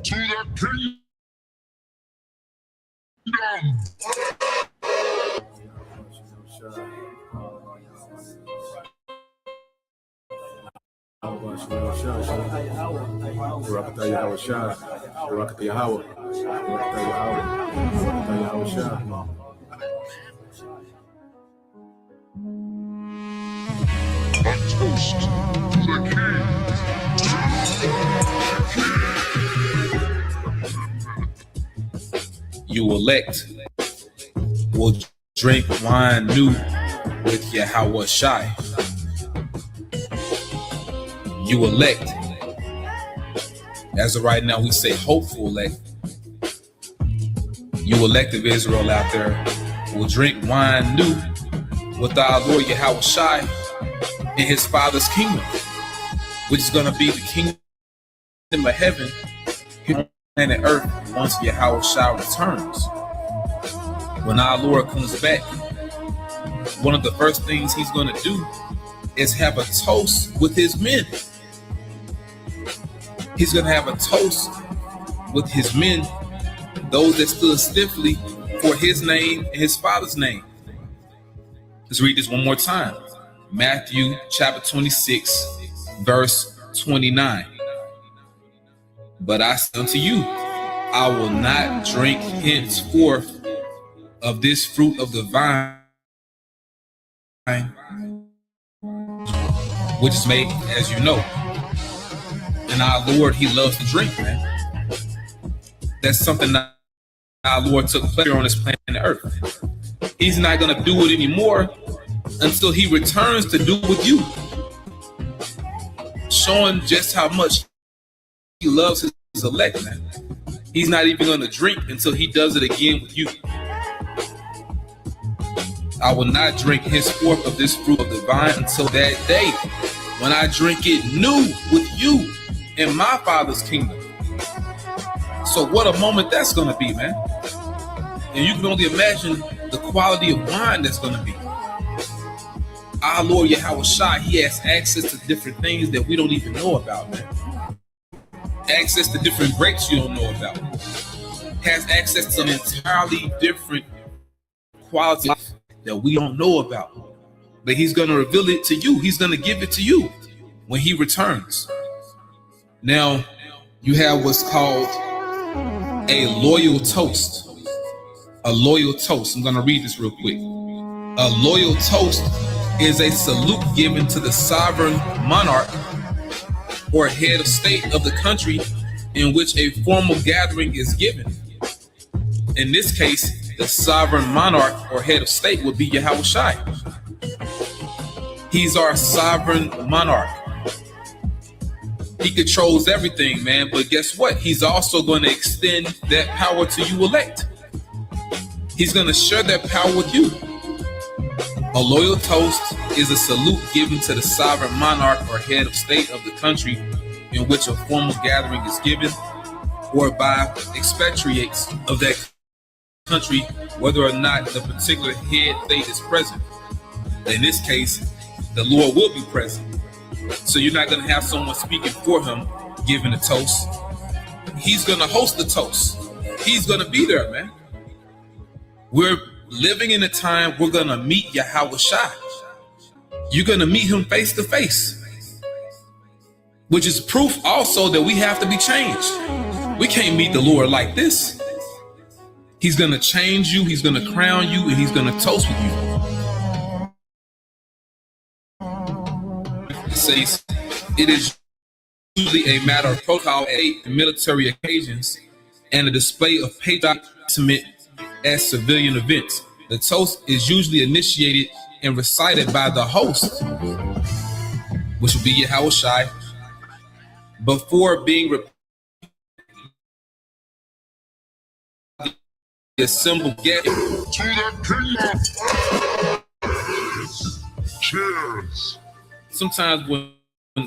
to the kingdom. A toast to the king. You elect will drink wine new with Yahweh Shai. You elect. As of right now, we say hopeful elect. You elect of Israel out there will drink wine new with our Lord Yahweh Shai in his Father's kingdom, which is going to be the kingdom of heaven here on planet earth once Yahweh Shai returns. When our Lord comes back, one of the first things he's going to do is have a toast with his men. He's going to have a toast with his men, those that stood stiffly for his name and his Father's name. Let's read this one more time. Matthew chapter 26, verse 29. But I say unto you, I will not drink henceforth of this fruit of the vine, which is made, as you know. And our Lord, he loves to drink, man. That's something that our Lord took pleasure on this planet earth. He's not going to do it anymore until he returns to do with you, showing just how much he loves his elect, man. He's not even going to drink until he does it again with you. I will not drink henceforth of this fruit of the vine until that day when I drink it new with you in my Father's kingdom. So what a moment that's going to be, man. And you can only imagine the quality of wine that's going to be. Our Lord Yahweh Shai, he has access to different things that we don't even know about, man. Access to different grapes you don't know about. Has access to some entirely different qualities that we don't know about. But he's going to reveal it to you. He's going to give it to you when he returns. Now, you have what's called a loyal toast. A loyal toast. I'm going to read this real quick. A loyal toast is a salute given to the sovereign monarch or head of state of the country in which a formal gathering is given. In this case, the sovereign monarch or head of state would be Yahweh Shai. He's our sovereign monarch. He controls everything, man. But guess what? He's also going to extend that power to you elect. He's going to share that power with you. A loyal toast is a salute given to the sovereign monarch or head of state of the country in which a formal gathering is given, or by expatriates of that country, whether or not the particular head state is present. In this case, the Lord will be present. So you're not going to have someone speaking for him, giving a toast. He's going to host the toast. He's going to be there, man. We're living in a time we're going to meet Yahweh Shai. You're going to meet him face to face, which is proof also that we have to be changed. We can't meet the Lord like this. He's going to change you. He's going to crown you, and he's going to toast with you. It says it is usually a matter of protocol at military occasions and a display of patriotic sentiment at civilian events. The toast is usually initiated and recited by the host, which would be Yahweh Shai, before being the assembled guest. To the kingdom. Cheers. Sometimes when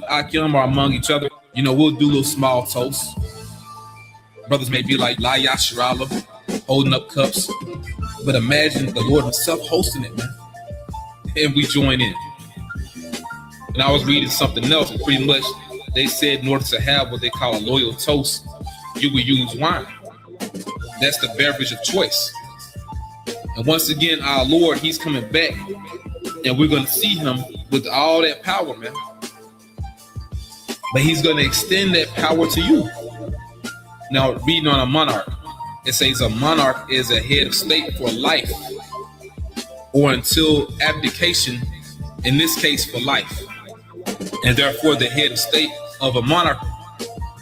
Akim are among each other, we'll do little small toasts. Brothers may be like La Yashirala, holding up cups. But imagine the Lord himself hosting it, man. And we join in. And I was reading something else, and pretty much they said in order to have what they call a loyal toast, you will use wine. That's the beverage of choice. And once again, our Lord, He's coming back, and we're going to see Him with all that power, man. But He's going to extend that power to you. Now, reading on a monarch, it says a monarch is a head of state for life or until abdication, in this case for life. And therefore, the head of state of a monarch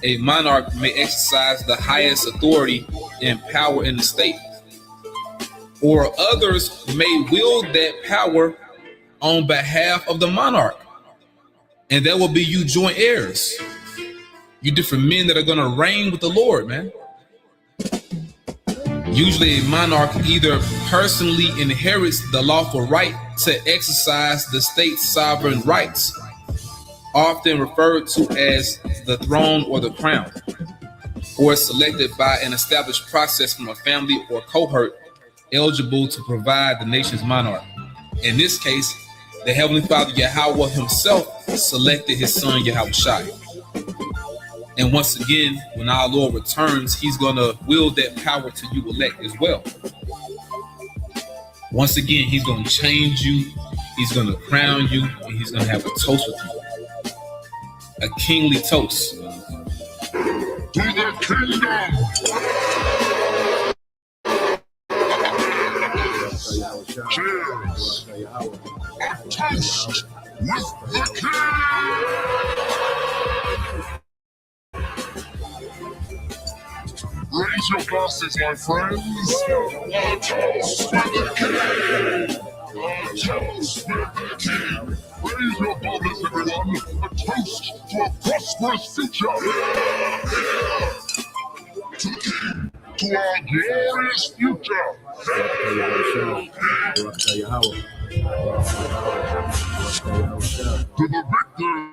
may exercise the highest authority and power in the state, or others may wield that power on behalf of the monarch. And that will be you joint heirs. You different men that are going to reign with the Lord, man. Usually a monarch either personally inherits the lawful right to exercise the state's sovereign rights, often referred to as the throne or the crown, or is selected by an established process from a family or cohort eligible to provide the nation's monarch. In this case, the Heavenly Father Yahweh Himself selected His Son Yahushua. And once again, when our Lord returns, He's going to wield that power to you elect as well. Once again, He's going to change you, He's going to crown you, and He's going to have a toast with you. A kingly toast. To the kingdom! Cheers! A toast with the king! Raise your glasses, my friends. A toast with the king. A toast with the king. Raise your glasses, everyone. A toast to a prosperous future. To the king. To our glorious future. To the victors.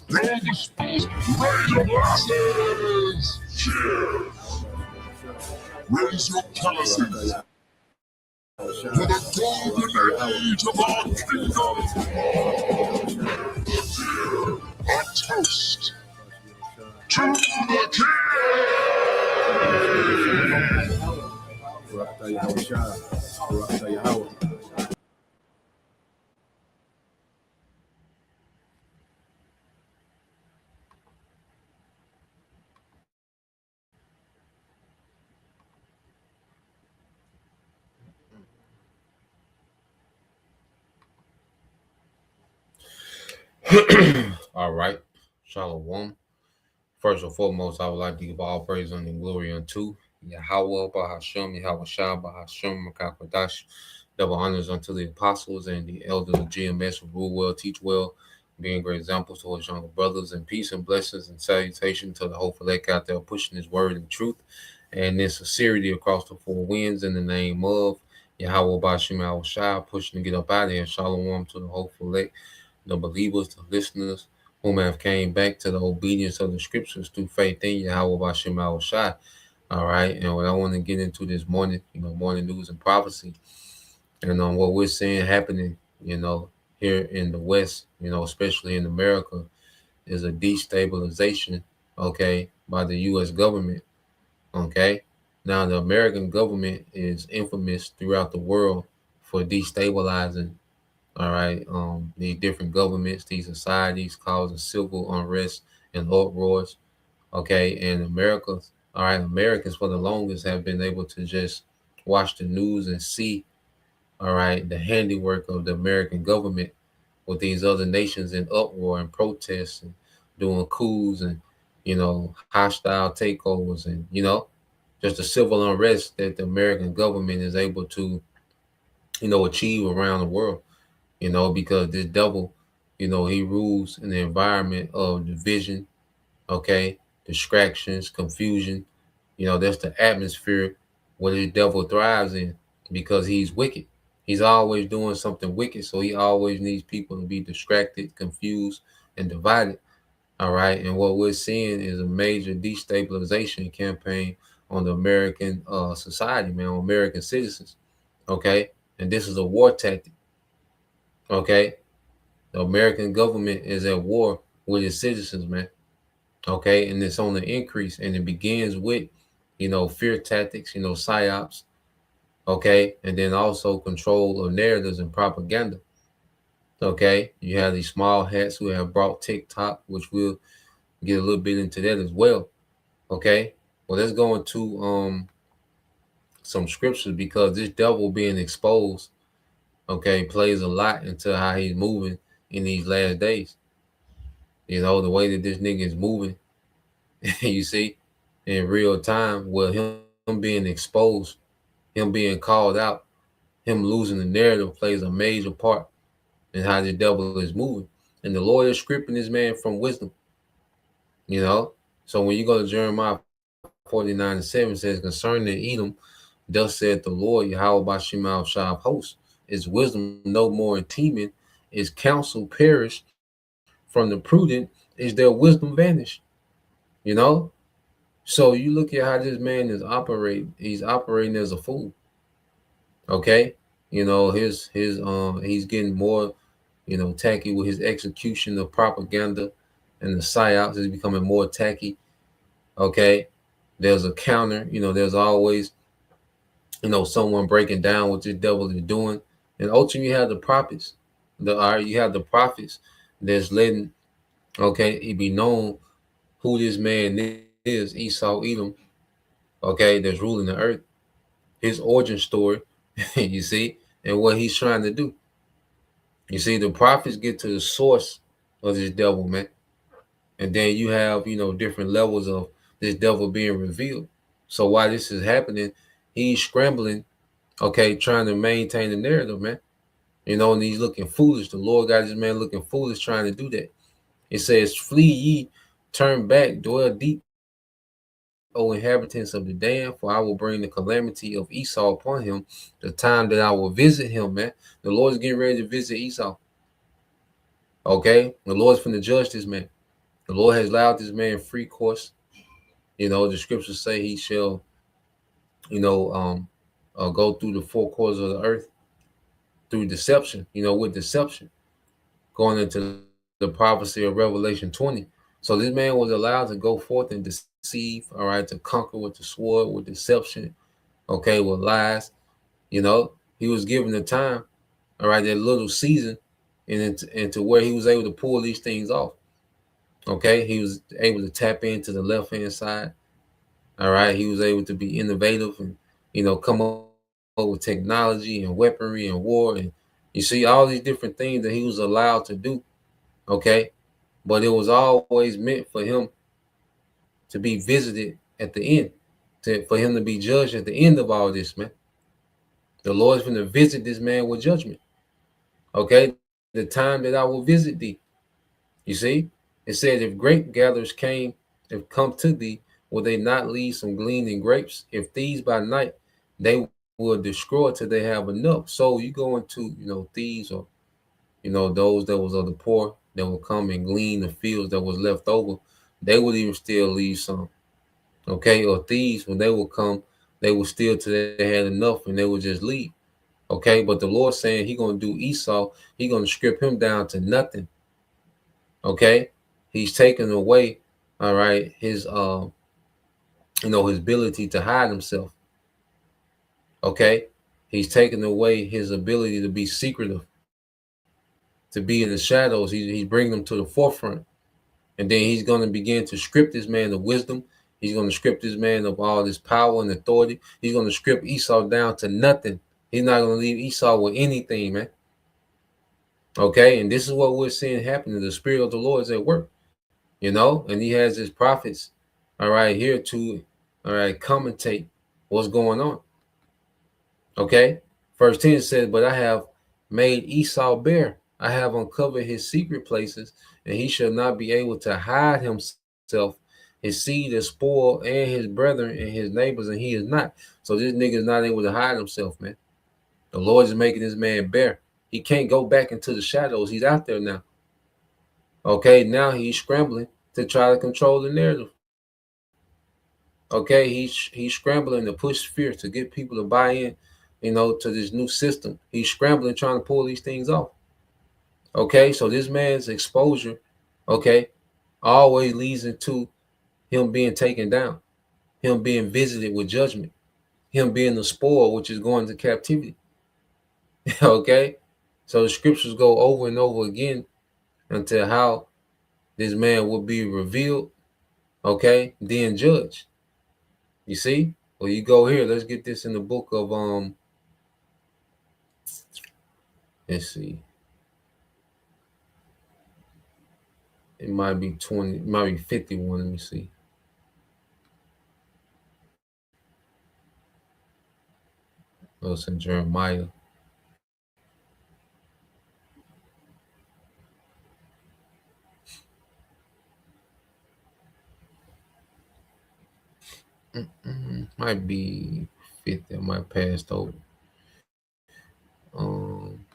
Blow the spells. Raise your glasses. Cheers. Raise your chalices. To the golden age of our kingdom. A toast to the king. All right. Shalom. First and foremost, I would like to give all praise and glory unto Yahweh, Bahashem, Yahweh Shah, Bahashem, Makakwadash. Double honors unto the apostles and the elders of GMS who rule well, teach well, being great examples to his younger brothers, and peace and blessings and salutation to the whole elect out there pushing his word and truth and in sincerity across the four winds in the name of Yahweh, Bahashem, Yahweh Shah, pushing to get up out of here. Shalom to the whole elect, the believers, the listeners, whom have came back to the obedience of the scriptures through faith in Yahweh Bashem Yahweh Shai. All right. And what I want to get into this morning, morning news and prophecy, and on what we're seeing happening, here in the West, especially in America, is a destabilization, okay, by the U.S. government. Okay. Now, the American government is infamous throughout the world for destabilizing, all right, these different governments, these societies causing civil unrest and uproars, okay, and Americans for the longest have been able to just watch the news and see, all right, the handiwork of the American government with these other nations in uproar and protests and doing coups and, hostile takeovers and, just the civil unrest that the American government is able to, achieve around the world. Because this devil, he rules in the environment of division, okay, distractions, confusion. That's the atmosphere where the devil thrives in because he's wicked. He's always doing something wicked, so he always needs people to be distracted, confused, and divided. All right, and what we're seeing is a major destabilization campaign on the American society, man, on American citizens. Okay, and this is a war tactic. Okay, the American government is at war with its citizens, man. Okay, and it's on the increase, and it begins with, fear tactics, psyops. Okay, and then also control of narratives and propaganda. Okay, you have these small hats who have brought TikTok, which we'll get a little bit into that as well. Okay, well, let's go into some scriptures, because this devil being exposed, okay, plays a lot into how he's moving in these last days. The way that this nigga is moving, you see, in real time, well, him being exposed, him being called out, him losing the narrative plays a major part in how the devil is moving. And the Lord is scripting this man from wisdom, you know. So when you go to Jeremiah 49:7, it says, concerning Edom, thus saith the Lord, Yahweh Bashim al Shah of hosts, is wisdom no more in Teman, is counsel perished from the prudent, is their wisdom vanished. You know? So you look at how this man is operating, he's operating as a fool. Okay? He's getting more, tacky with his execution of propaganda, and the psyops is becoming more tacky. Okay? There's a counter, there's always, someone breaking down what this devil is doing. And ultimately you have the prophets. You have the prophets that's letting, okay, it be known who this man is, Esau Edom, okay, that's ruling the earth, his origin story, you see, and what he's trying to do. You see, the prophets get to the source of this devil, man. And then you have, different levels of this devil being revealed. So while this is happening, he's scrambling, okay, trying to maintain the narrative, man. And he's looking foolish. The Lord got this man looking foolish trying to do that. It says, flee ye, turn back, dwell deep, O inhabitants of the dam, for I will bring the calamity of Esau upon him, the time that I will visit him, man. The Lord's getting ready to visit Esau. Okay? The Lord's finna judge this man. The Lord has allowed this man free course. The scriptures say he shall, you know, um, go through the four corners of the earth through deception, with deception, going into the prophecy of Revelation 20. So this man was allowed to go forth and deceive, all right, to conquer with the sword, with deception, okay, with lies. He was given the time, all right, that little season, and into where he was able to pull these things off. Okay, he was able to tap into the left hand side. All right, he was able to be innovative and come up with technology and weaponry and war, and you see all these different things that he was allowed to do. Okay, but it was always meant for him to be visited at the end, for him to be judged at the end of all this, man. The Lord's going to visit this man with judgment. Okay, the time that I will visit thee. You see, it said, if grape gatherers if come to thee, will they not leave some gleaning grapes? If thieves by night, they will destroy till they have enough. So you go into, thieves, or those that was of the poor that will come and glean the fields that was left over. They would even still leave some. Okay, or thieves, when they will come, they will steal till they had enough, and they will just leave. Okay, but the Lord saying He gonna do Esau, He gonna strip him down to nothing. Okay, He's taken away, all right, his his ability to hide himself. Okay, He's taken away his ability to be secretive, to be in the shadows. He's bringing them to the forefront, and then He's gonna begin to script this man of wisdom. He's gonna script this man of all this power and authority. He's gonna strip Esau down to nothing. He's not gonna leave Esau with anything, man. Okay, and this is what we're seeing happening. The Spirit of the Lord is at work, and He has His prophets, all right, here to, all right, commentate what's going on. Okay, verse 10 says, but I have made Esau bare. I have uncovered his secret places, and he shall not be able to hide himself. His seed is spoiled, and his brethren and his neighbors, and he is not. So this nigga is not able to hide himself, man. The Lord is making this man bare. He can't go back into the shadows. He's out there now. Okay, now he's scrambling to try to control the narrative. Okay, he's scrambling to push fear, to get people to buy in, to this new system. He's scrambling trying to pull these things off. Okay, so this man's exposure, okay, always leads into, him being taken down, him being visited with judgment, him being the spoil, which is going to captivity. Okay? So the scriptures go over and over again until how this man will be revealed, okay, then judged. You see? Well, you go here. Let's get this in the book of let's see. It might be 20, it might be 51. Let me see. Oh, it's in Jeremiah. Might be 50. I might passed over. Um,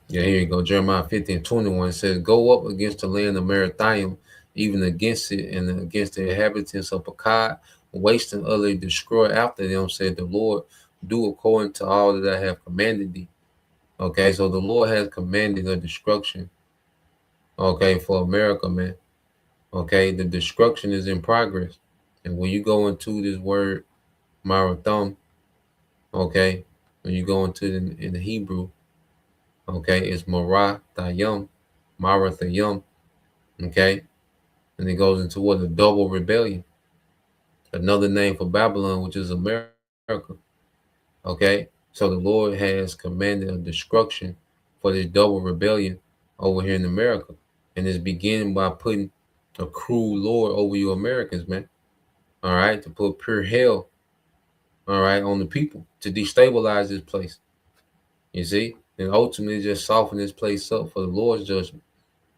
yeah, here you go. Jeremiah 50 and 21 says, "Go up against the land of Merathaim, even against it, and against the inhabitants of Akkad, waste and utterly destroy after them, said the Lord. Do according to all that I have commanded thee." Okay, so the Lord has commanded a destruction, okay, for America, man. Okay, the destruction is in progress. And when you go into this word, Marathon, okay, when you go into in the Hebrew, okay, it's Marathayim, Marathayim, okay, and it goes into what? A double rebellion, another name for Babylon, which is America, okay. So the Lord has commanded a destruction for this double rebellion over here in America, and it's beginning by putting a cruel Lord over you Americans, man. All right, to put pure hell, all right, on the people to destabilize this place. You see, and ultimately just soften this place up for the Lord's judgment.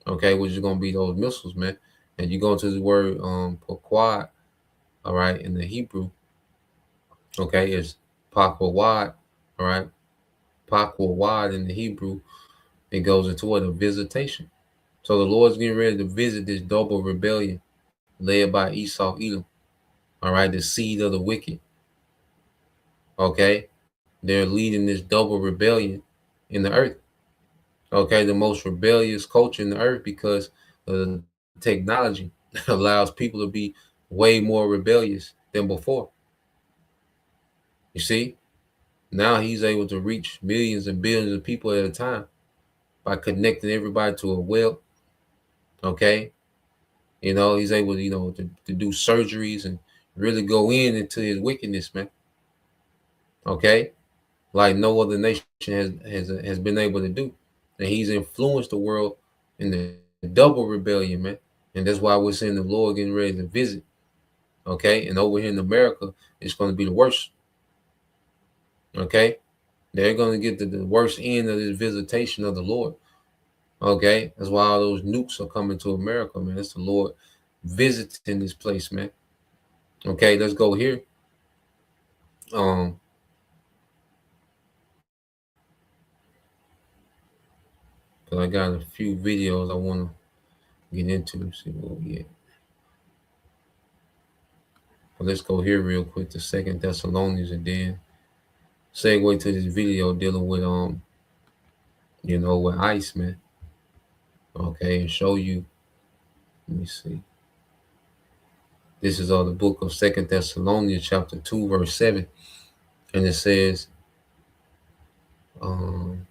Okay, which is gonna be those missiles, man. And you go into the word quad, all right, in the Hebrew, okay, is pakwad, all right, pakwad in the Hebrew, it goes into what? A visitation. So the Lord's getting ready to visit this double rebellion led by Esau, Edom, all right, the seed of the wicked. Okay, they're leading this double rebellion in the earth. Okay, the most rebellious culture in the earth because the technology allows people to be way more rebellious than before. You see, now he's able to reach millions and billions of people at a time by connecting everybody to a web. Okay, he's able to to do surgeries and really go into his wickedness, man. Okay, like no other nation has been able to do, and he's influenced the world in the double rebellion, man. And that's why we're seeing the Lord getting ready to visit. Okay, and over here in America, it's going to be the worst. Okay, they're going to get the worst end of this visitation of the Lord. Okay, that's why all those nukes are coming to America, man. It's the Lord visiting this place, man. Okay, let's go here. Um, because I got a few videos I want to get into. See what we get. But let's go here real quick to Second Thessalonians, and then segue to this video dealing with with ice, man. Okay, and show you. Let me see. This is all the book of Second Thessalonians, chapter 2, verse 7, and it says, um,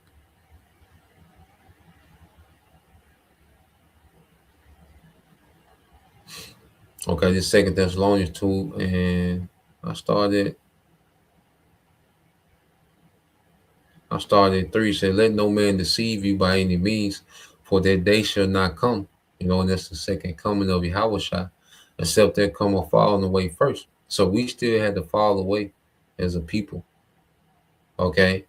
okay, this Second Thessalonians 2, and I started at 3. Said, "Let no man deceive you by any means, for that day shall not come." And that's the second coming of Yahushua, except there come a falling away first. So we still had to fall away as a people, okay?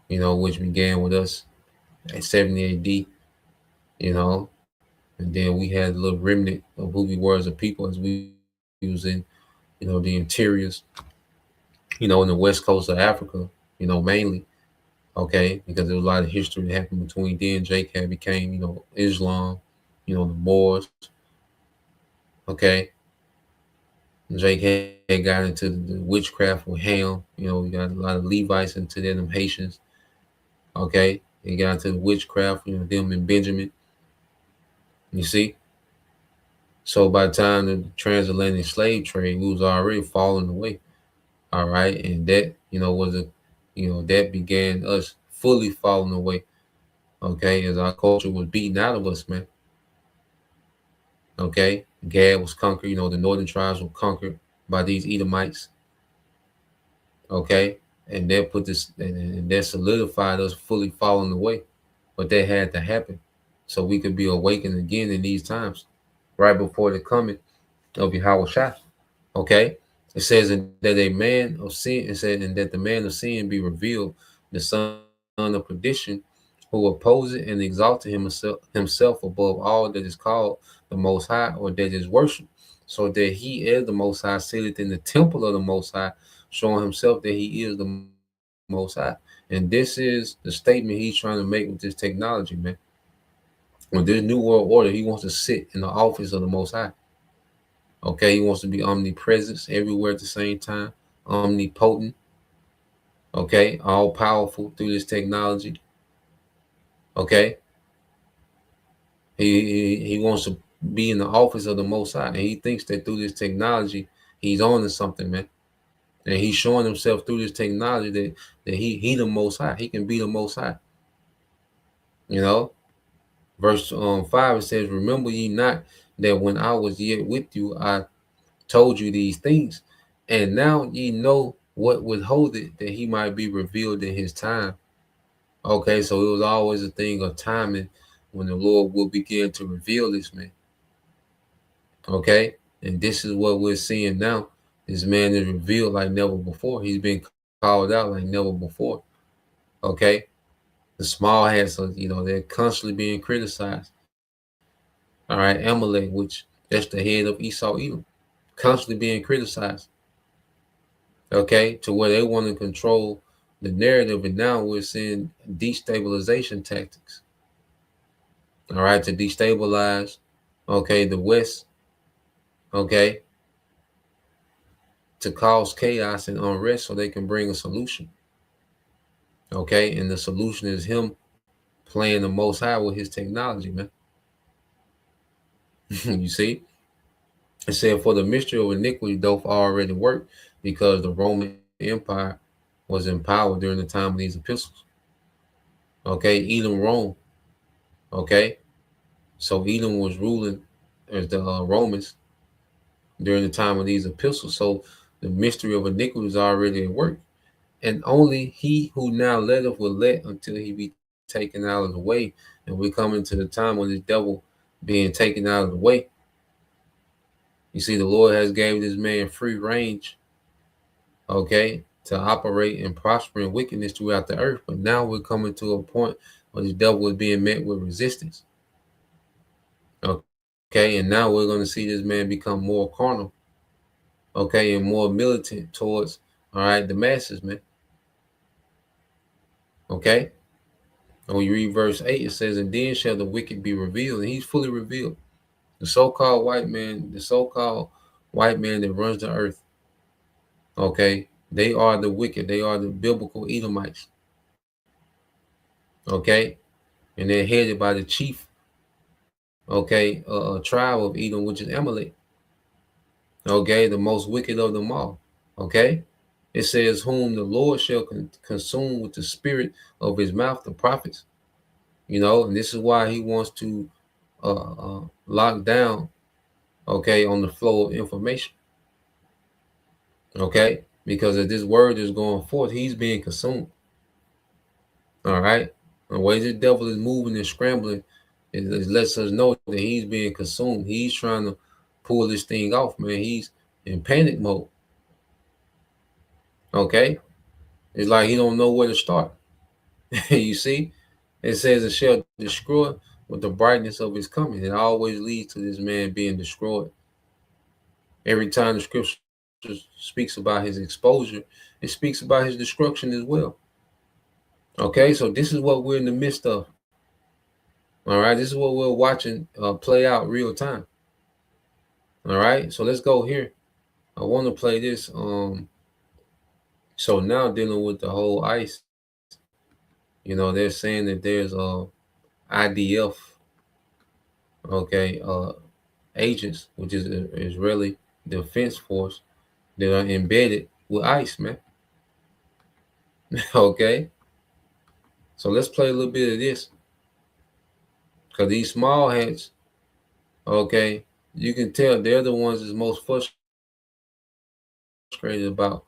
Which began with us at 70 AD, and then we had a little remnant of who we were as a people as we was in, the interiors, in the west coast of Africa, mainly, okay, because there was a lot of history that happened between then. Jake had became, Islam, the Moors, okay. Jake had got into the witchcraft with Ham, we got a lot of Levites into them Haitians, okay. They got into the witchcraft, them and Benjamin, You see, so by the time the transatlantic slave trade, we was already falling away. All right, and that was a, that began us fully falling away. Okay, as our culture was beaten out of us, man. Okay, Gad was conquered. The northern tribes were conquered by these Edomites. Okay, and that put this and that solidified us fully falling away. But that had to happen so we could be awakened again in these times, right before the coming of Yahweh. Okay, it says, and that a man of sin, it said, and that the man of sin be revealed, the son of perdition, who opposes and exalted himself above all that is called the Most High, or that is worshipped, so that he as the Most High sitteth in the temple of the Most High, showing himself that he is the Most High. And this is the statement he's trying to make with this technology, man. With this new world order, he wants to sit in the office of the Most High. Okay, he wants to be omnipresent everywhere at the same time, omnipotent, okay, all powerful through this technology. Okay, he wants to be in the office of the Most High, and he thinks that through this technology, he's on to something, man. And he's showing himself through this technology that he the Most High. He can be the Most High. You know, verse 5, it says, "Remember ye not that when I was yet with you, I told you these things, and now ye know what withhold it, that he might be revealed in his time." Okay, so it was always a thing of timing when the Lord will begin to reveal this, man. Okay, and this is what we're seeing now. This man is revealed like never before. He's been called out like never before. Okay, the small hats are, they're constantly being criticized. All right, Amalek, which that's the head of Esau Edom, constantly being criticized. Okay, to where they want to control the narrative, and now we're seeing destabilization tactics. All right, to destabilize, okay, the West, okay, to cause chaos and unrest so they can bring a solution. Okay, and the solution is him playing the Most High with his technology, man. You see, it said, "For the mystery of iniquity doth already work, because the Roman Empire was in power during the time of these epistles." Okay, Edom, Rome. Okay, so Edom was ruling as the Romans during the time of these epistles. So the mystery of iniquity is already at work. And only he who now letteth will let until he be taken out of the way. And we're coming to the time when this devil being taken out of the way. You see, the Lord has gave this man free range, okay, to operate and prosper in wickedness throughout the earth. But now we're coming to a point where the devil is being met with resistance. Okay, and now we're going to see this man become more carnal, okay, and more militant towards, all right, the masses, man. Okay. And when you read verse 8, it says, "And then shall the wicked be revealed," and he's fully revealed. The so-called white man that runs the earth, okay, they are the wicked. They are the biblical Edomites, okay, and they're headed by the chief, okay, tribe of Edom, which is Amalek, okay, the most wicked of them all, okay. It says, "Whom the Lord shall consume with the spirit of his mouth, the prophets." And this is why he wants to lock down, okay, on the flow of information, okay, because if this word is going forth, he's being consumed. All right, the way the devil is moving and scrambling, it lets us know that he's being consumed. He's trying to pull this thing off, man. He's in panic mode. Okay, it's like he don't know where to start. You see, it says it shall destroy with the brightness of his coming. It always leads to this man being destroyed. Every time the scripture speaks about his exposure, it speaks about his destruction as well. Okay, so this is what we're in the midst of. All right, this is what we're watching play out real time. All right, so let's go here. I want to play this. So now dealing with the whole ICE, they're saying that there's IDF, okay, agents, which is Israeli Defense Force, that are embedded with ICE, man. Okay, so let's play a little bit of this, because these small hats, okay, you can tell they're the ones that's most frustrated about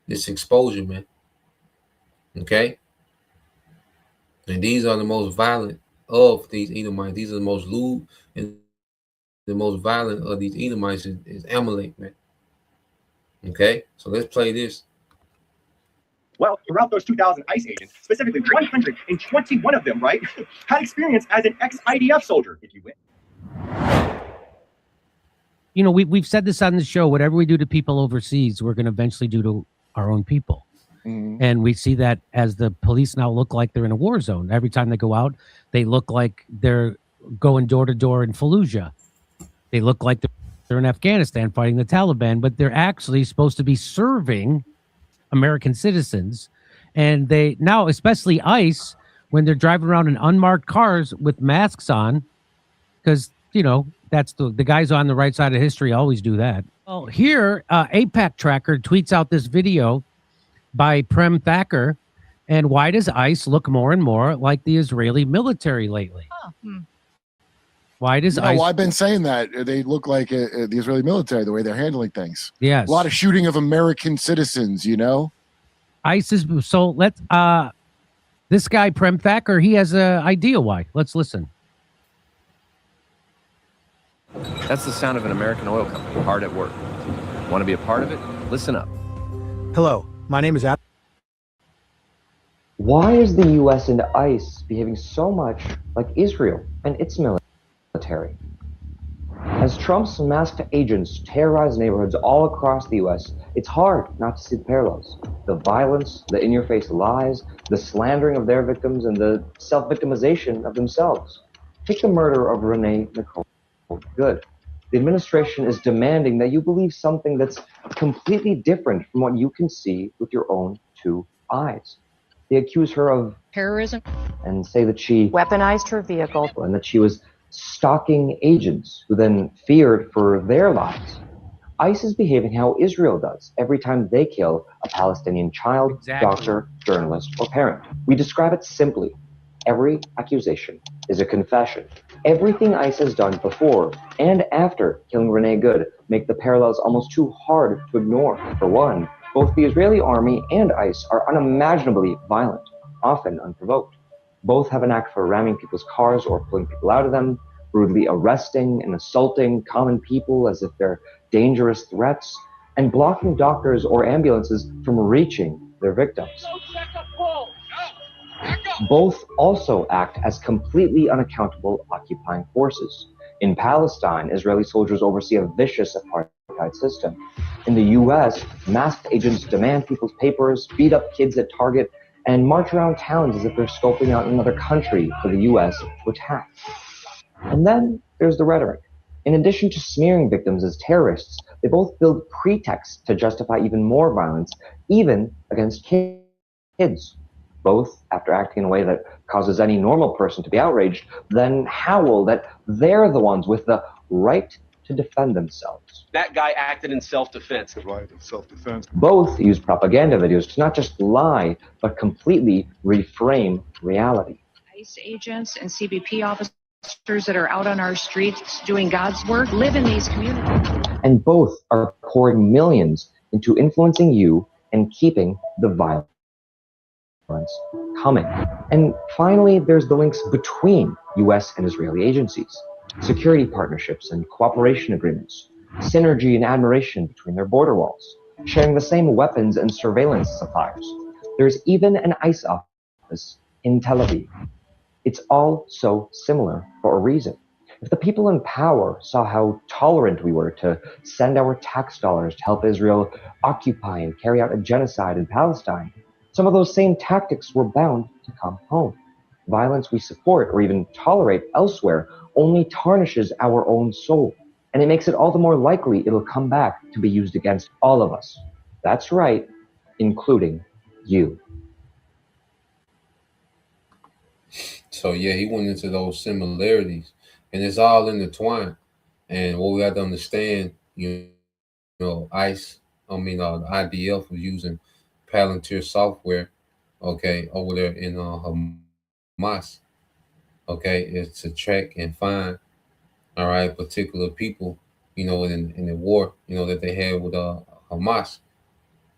this exposure, man. Okay, and these are the most violent of these Edomites. These are the most lewd and the most violent of these Edomites is Amalek, man. Okay, so let's play this. Well, throughout those 2,000 ICE agents, specifically 121 of them, right, had experience as an ex-IDF soldier, if you will. You know, we've said this on the show. Whatever we do to people overseas, we're going to eventually do to our own people. Mm-hmm. And we see that as the police now look like they're in a war zone. Every time they go out, they look like they're going door to door in Fallujah. They look like they're in Afghanistan fighting the Taliban, but they're actually supposed to be serving American citizens. And they now, especially ICE, when they're driving around in unmarked cars with masks on, because, you know, that's the guys on the right side of history always do that. Well, here, APAC Tracker tweets out this video by Prem Thacker. And why does ICE look more and more like the Israeli military lately? Why does ICE? Well, I've been saying that they look like the Israeli military, the way they're handling things. Yes. A lot of shooting of American citizens, you know? ICE is, so let's, this guy, Prem Thacker, he has an idea why. Let's listen. That's the sound of an American oil company hard at work. Want to be a part of it? Listen up. Hello, my name is Adam. Why is the US and ICE behaving so much like Israel and its military? As Trump's masked agents terrorize neighborhoods all across the US, it's hard not to see the parallels. The violence, the in-your-face lies, the slandering of their victims, and the self-victimization of themselves. Take the murder of Renee Nicole Good. The administration is demanding that you believe something that's completely different from what you can see with your own two eyes. They accuse her of terrorism and say that she weaponized her vehicle and that she was stalking agents who then feared for their lives. ICE is behaving how Israel does every time they kill a Palestinian child, Exactly. doctor, journalist, or parent. We describe it simply. Every accusation is a confession. Everything ICE has done before and after killing Renee Good make the parallels almost too hard to ignore. For one, both the Israeli army and ICE are unimaginably violent, often unprovoked. Both have an act for ramming people's cars or pulling people out of them, brutally arresting and assaulting common people as if they're dangerous threats, and blocking doctors or ambulances from reaching their victims. Both also act as completely unaccountable occupying forces. In Palestine, Israeli soldiers oversee a vicious apartheid system. In the US, masked agents demand people's papers, beat up kids at Target, and march around towns as if they're scoping out another country for the US to attack. And then there's the rhetoric. In addition to smearing victims as terrorists, they both build pretexts to justify even more violence, even against kids. Both, after acting in a way that causes any normal person to be outraged, then howl that they're the ones with the right to defend themselves. That guy acted in self-defense. The right of self-defense. Both use propaganda videos to not just lie, but completely reframe reality. ICE agents and CBP officers that are out on our streets doing God's work live in these communities. And both are pouring millions into influencing you and keeping the violence coming. And finally, there's the links between US and Israeli agencies, security partnerships and cooperation agreements, synergy and admiration between their border walls, sharing the same weapons and surveillance suppliers. There's even an ICE office in Tel Aviv. It's all so similar for a reason. If the people in power saw how tolerant we were to send our tax dollars to help Israel occupy and carry out a genocide in Palestine, some of those same tactics were bound to come home. Violence we support or even tolerate elsewhere only tarnishes our own soul, and it makes it all the more likely it'll come back to be used against all of us. That's right, including you. So yeah, he went into those similarities and it's all intertwined. And what we have to understand, ICE, the IDF was using Palantir software, okay, over there in Hamas, okay, is to track and find, all right, particular people, in the war, that they had with Hamas,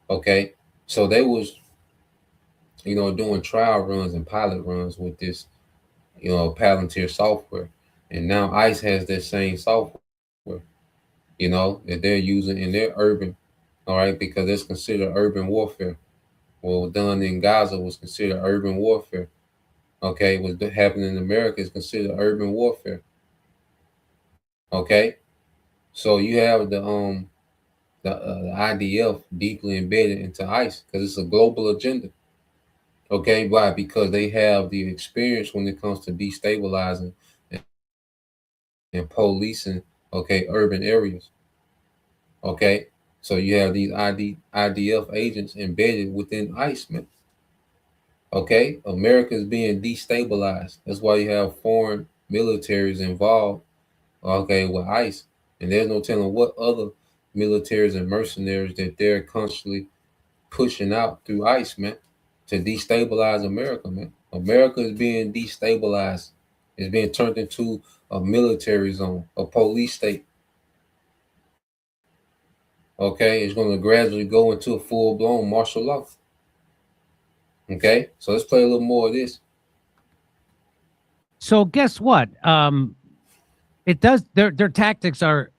okay. So they was, doing trial runs and pilot runs with this, Palantir software, and now ICE has that same software, that they're using in their urban, all right, because it's considered urban warfare. What was done in Gaza was considered urban warfare. Okay, what's happening in America is considered urban warfare. Okay, so you have the IDF deeply embedded into ICE because it's a global agenda. Okay, why? Because they have the experience when it comes to destabilizing and policing. Okay, urban areas. Okay, so you have these IDF agents embedded within ICE, man. Okay, America is being destabilized. That's why you have foreign militaries involved, okay, with ICE. And there's no telling what other militaries and mercenaries that they're constantly pushing out through ICE, man, to destabilize America, man. America is being destabilized. It's being turned into a military zone, a police state. Okay, it's going to gradually go into a full-blown martial law. Okay, so let's play a little more of this. So guess what? It does. Their tactics are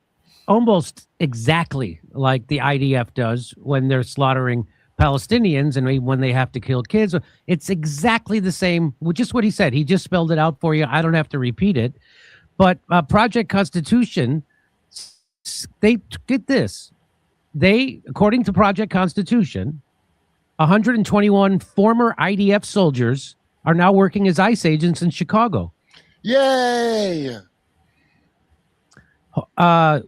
almost exactly like the IDF does when they're slaughtering Palestinians and when they have to kill kids. It's exactly the same, just what he said. He just spelled it out for you. I don't have to repeat it. But Project Constitution, they get this. They, according to Project Constitution, 121 former IDF soldiers are now working as ICE agents in Chicago. Yay!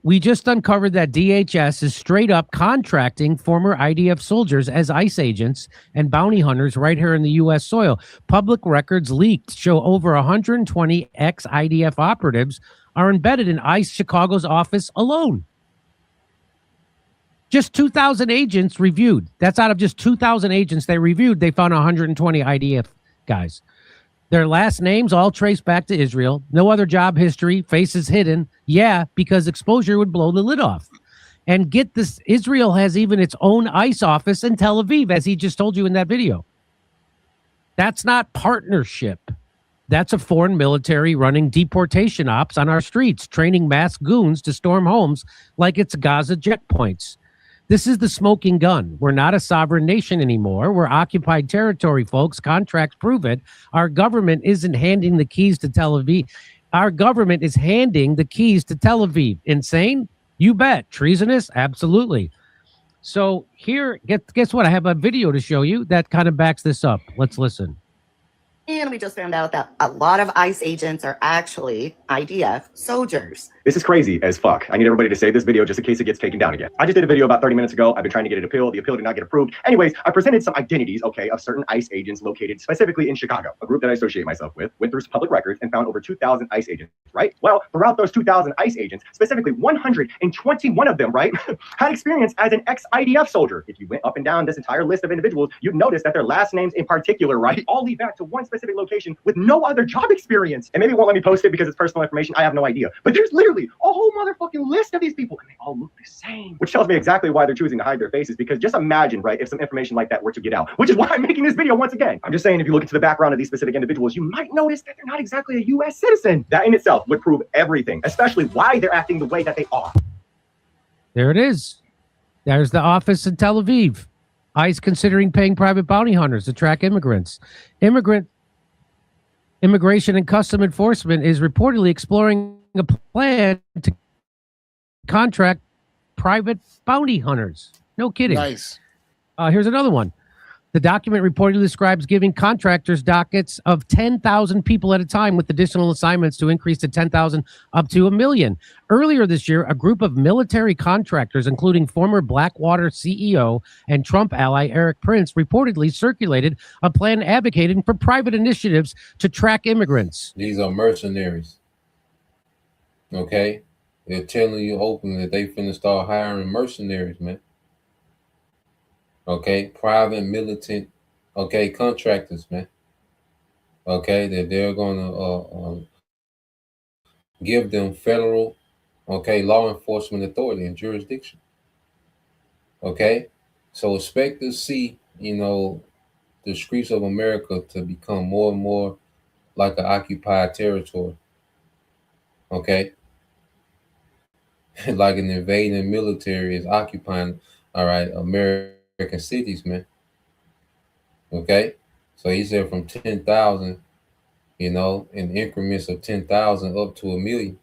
We just uncovered that DHS is straight up contracting former IDF soldiers as ICE agents and bounty hunters right here in the U.S. soil. Public records leaked show over 120 ex-IDF operatives are embedded in ICE Chicago's office alone. Just 2,000 agents reviewed. That's out of just 2,000 agents they reviewed. They found 120 IDF guys. Their last names all traced back to Israel. No other job history, faces hidden. Yeah, because exposure would blow the lid off. And get this, Israel has even its own ICE office in Tel Aviv, as he just told you in that video. That's not partnership. That's a foreign military running deportation ops on our streets, training mass goons to storm homes like it's Gaza checkpoints. This is the smoking gun. We're not a sovereign nation anymore. We're occupied territory, folks. Contracts prove it. Our government isn't handing the keys to Tel Aviv. Our government is handing the keys to Tel Aviv. Insane? You bet. Treasonous? Absolutely. So here, guess what? I have a video to show you that kind of backs this up. Let's listen. And we just found out that a lot of ICE agents are actually IDF soldiers. This is crazy as fuck. I need everybody to save this video just in case it gets taken down again. I just did a video about 30 minutes ago. I've been trying to get it appealed. The appeal did not get approved. Anyways, I presented some identities, okay, of certain ICE agents located specifically in Chicago. A group that I associate myself with went through public records and found over 2,000 ICE agents, right? Well, throughout those 2,000 ICE agents, specifically 121 of them, right, had experience as an ex-IDF soldier. If you went up and down this entire list of individuals, you'd notice that their last names in particular, right, all lead back to one specific location with no other job experience. And maybe it won't let me post it because it's personal information. I have no idea. But there's literally a whole motherfucking list of these people, and they all look the same. Which tells me exactly why they're choosing to hide their faces, because just imagine, right, if some information like that were to get out, which is why I'm making this video once again. I'm just saying, if you look into the background of these specific individuals, you might notice that they're not exactly a U.S. citizen. That in itself would prove everything, especially why they're acting the way that they are. There it is. There's the office in Tel Aviv. ICE considering paying private bounty hunters to track immigrants. Immigration and Custom Enforcement is reportedly exploring a plan to contract private bounty hunters. No kidding. Nice. Here's another one. The document reportedly describes giving contractors dockets of 10,000 people at a time with additional assignments to increase to 10,000 up to 1 million. Earlier this year, a group of military contractors, including former Blackwater CEO and Trump ally Eric Prince, reportedly circulated a plan advocating for private initiatives to track immigrants. These are mercenaries. Okay, they're telling you openly that they finna start hiring mercenaries, man. Okay, private militant, okay, contractors, man. Okay, that they're gonna give them federal, okay, law enforcement authority and jurisdiction. Okay, so expect to see, the streets of America to become more and more like an occupied territory. Okay, like an invading military is occupying, all right, American cities, man. Okay, so he said from 10,000, in increments of 10,000 up to 1,000,000.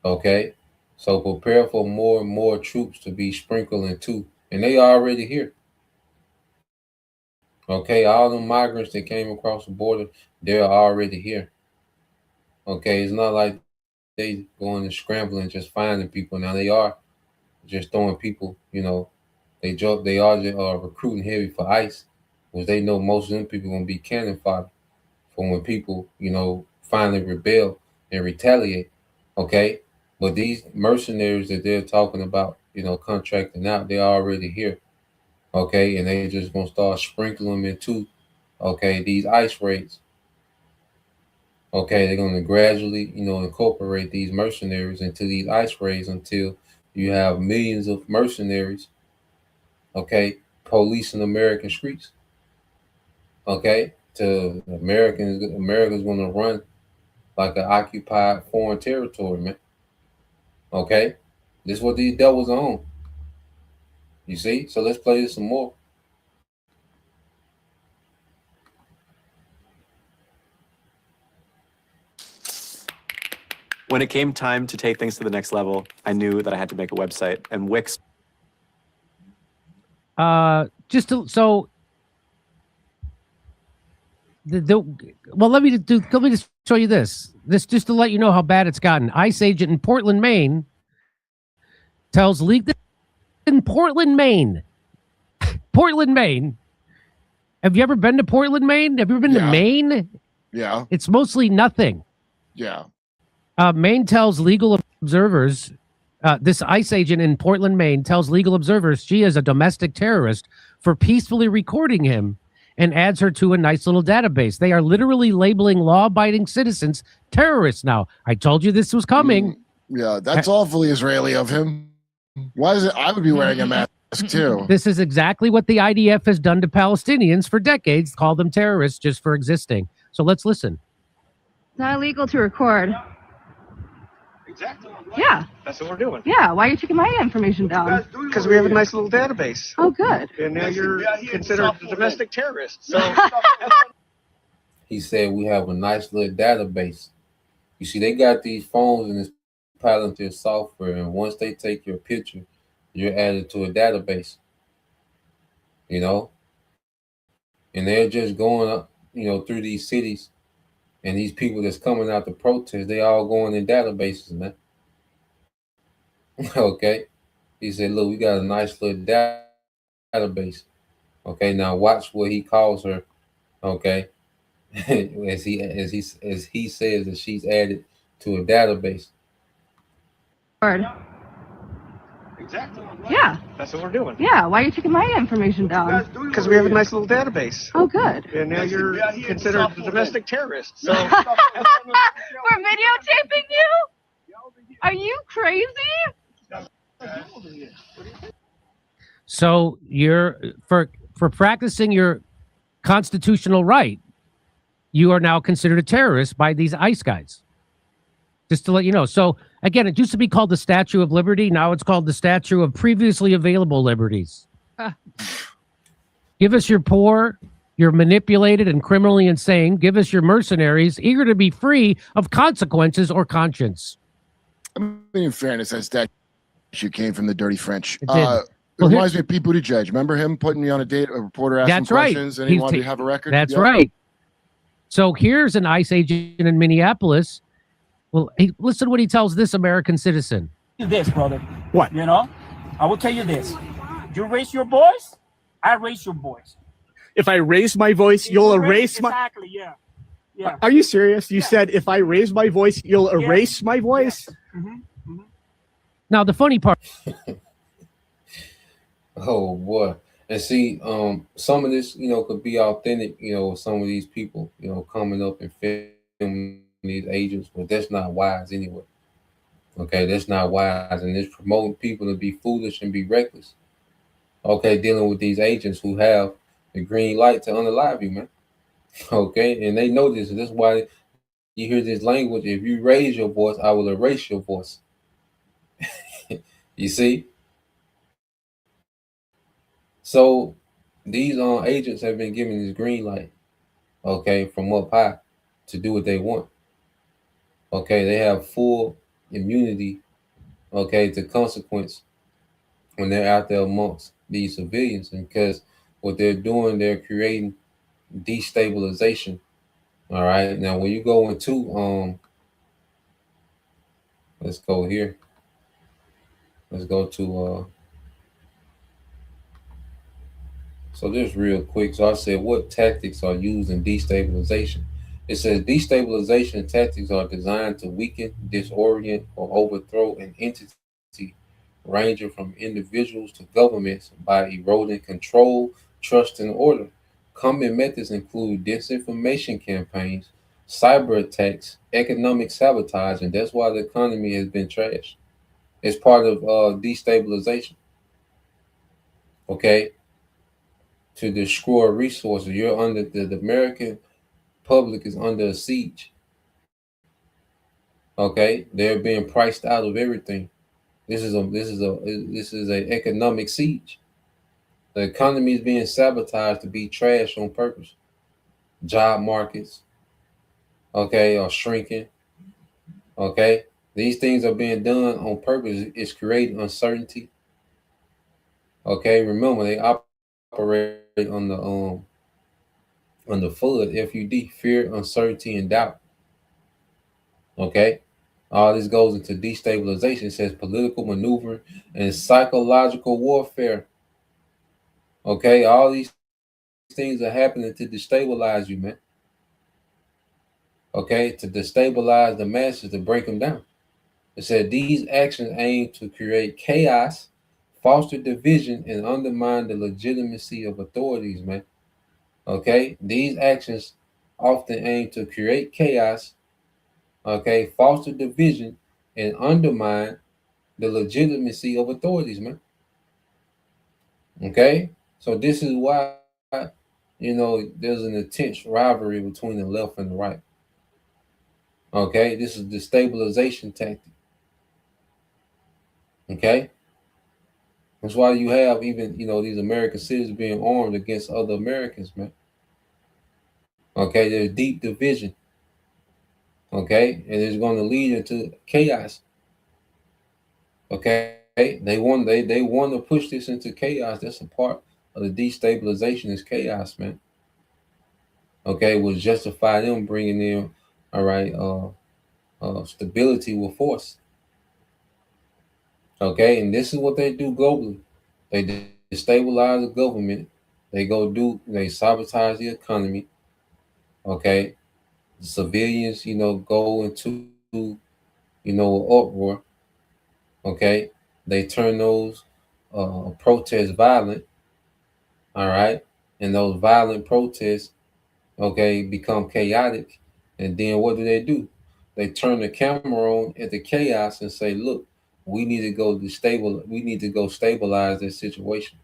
Okay, so prepare for more and more troops to be sprinkled into, and they already here. Okay, all the migrants that came across the border, they're already here. Okay, it's not like they going and scrambling just finding people. Now they are just throwing people. They are just, recruiting heavy for ICE, which they know most of them people gonna be cannon fodder for when people finally rebel and retaliate. Okay, but these mercenaries that they're talking about, contracting out, they're already here. Okay, and they just gonna start sprinkling them into, okay, these ICE raids. Okay, they're going to gradually, incorporate these mercenaries into these ICE raids until you have millions of mercenaries, okay, policing American streets. Okay, America's going to run like an occupied foreign territory, man. Okay, this is what these devils are on. You see? So let's play this some more. When it came time to take things to the next level, I knew that I had to make a website, and Wix. Well, let me just show you this. This just to let you know how bad it's gotten. ICE agent in Portland, Maine, tells league in Portland, Maine. Portland, Maine. Have you ever been to Portland, Maine? Have you ever been to Maine? Yeah. It's mostly nothing. Yeah. Maine tells legal observers, this ICE agent in Portland, Maine, tells legal observers she is a domestic terrorist for peacefully recording him and adds her to a nice little database. They are literally labeling law-abiding citizens terrorists now. I told you this was coming. Yeah, that's awfully Israeli of him. Why is it? I would be wearing a mask too. This is exactly what the IDF has done to Palestinians for decades, call them terrorists just for existing. So let's listen. It's not illegal to record. Exactly. Yeah. That's what we're doing. Yeah. Why are you taking my information down? Because we have a nice little database. Oh, good. And now you're considered a domestic terrorist. So He said we have a nice little database. You see, they got these phones and this Palantir software, and once they take your picture, you're added to a database. And they're just going up, through these cities, and these people that's coming out to protest, they all going in databases, man. Okay. He said, look, we got a nice little database. Okay, now watch what he calls her. Okay. as he says that she's added to a database. Word. exactly. Yeah. That's what we're doing. Yeah. Why are you taking my information down? Because we have a nice little database. Oh, good. And now you're considered a domestic terrorist. So We're videotaping you? Are you crazy? So you're for practicing your constitutional right, you are now considered a terrorist by these ICE guys. Just to let you know. So again, it used to be called the Statue of Liberty. Now it's called the Statue of Previously Available Liberties. Give us your poor, you're manipulated and criminally insane. Give us your mercenaries, eager to be free of consequences or conscience. I mean, in fairness, that statue came from the dirty French. It did. It reminds me of Pete Buttigieg. Remember him putting me on a date? A reporter asked him questions, and he wanted to have a record. That's right. So here's an ICE agent in Minneapolis. Well, listen to what he tells this American citizen. This, brother. What? I will tell you this. You raise your voice, I raise your voice. If I raise my voice, you'll erase my. Exactly, yeah. Yeah. Are you serious? You said if I raise my voice, you'll erase my voice? Now the funny part. Oh boy. And see, some of this, could be authentic, some of these people, coming up and filming these agents, but that's not wise anyway. Okay, that's not wise. And it's promoting people to be foolish and be reckless. Okay, dealing with these agents who have the green light to unalive you, man. Okay, and they know this, and that's why you hear this language. If you raise your voice, I will erase your voice. You see? So these agents have been given this green light, okay, from up high to do what they want. Okay, they have full immunity, okay, to consequence when they're out there amongst these civilians. And because what they're doing, they're creating destabilization. All right. Now when you go into let's go here. Let's go to so this real quick. So I said, what tactics are used in destabilization? It says destabilization tactics are designed to weaken, disorient, or overthrow an entity, ranging from individuals to governments by eroding control, trust, and order. Common methods include disinformation campaigns, cyber attacks, economic sabotage, and that's why the economy has been trashed. It's part of destabilization. Okay, to destroy resources. You're under the American public is under a siege. Okay, they're being priced out of everything. This is a economic siege. The economy is being sabotaged to be trashed on purpose. Job markets, okay, are shrinking. Okay, these things are being done on purpose. It's creating uncertainty. Okay, remember they operate on the FUD, FUD, fear, uncertainty, and doubt. Okay, all this goes into destabilization. It says political maneuver and psychological warfare. Okay, all these things are happening to destabilize you, man. Okay, to destabilize the masses, to break them down. It said these actions aim to create chaos, foster division, and undermine the legitimacy of authorities, man. Okay, these actions often aim to create chaos, okay, foster division, and undermine the legitimacy of authorities, man. Okay, so this is why there's an intense rivalry between the left and the right. Okay, this is the stabilization tactic. Okay, that's why you have even these American citizens being armed against other Americans, man. Okay, there's deep division. Okay, and it's going to lead into chaos. Okay, they want to push this into chaos. That's a part of the destabilization is chaos, man. Okay, will justify them bringing in, all right, stability with force. Okay, and this is what they do globally. They destabilize the government. They sabotage the economy. Okay, the civilians, go into, uproar. Okay, they turn those protests violent. All right, and those violent protests, okay, become chaotic. And then what do? They turn the camera on at the chaos and say, look, we need to go stabilize this situation.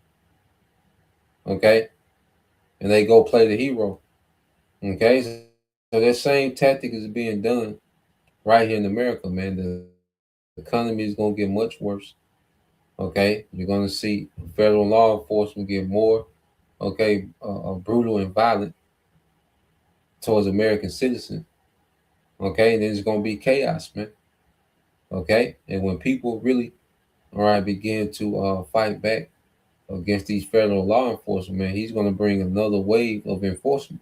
Okay. And they go play the hero. Okay. So that same tactic is being done right here in America, man. The economy is going to get much worse. Okay. You're going to see federal law enforcement get more, okay, brutal and violent towards American citizens. Okay. And then it's going to be chaos, man. Okay. And when people really, all right, begin to fight back against these federal law enforcement, man, he's going to bring another wave of enforcement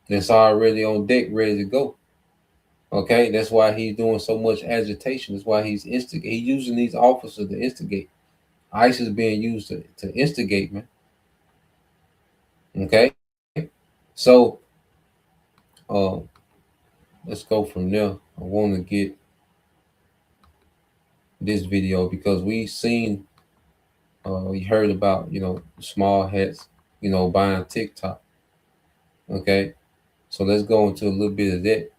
that's already on deck, ready to go. Okay, that's why he's doing so much agitation. That's why he's using these officers to instigate. ICE is being used to instigate, man. Okay, so let's go from there. I want to get this video because we seen, we heard about, small hats, buying TikTok. Okay, so let's go into a little bit of that.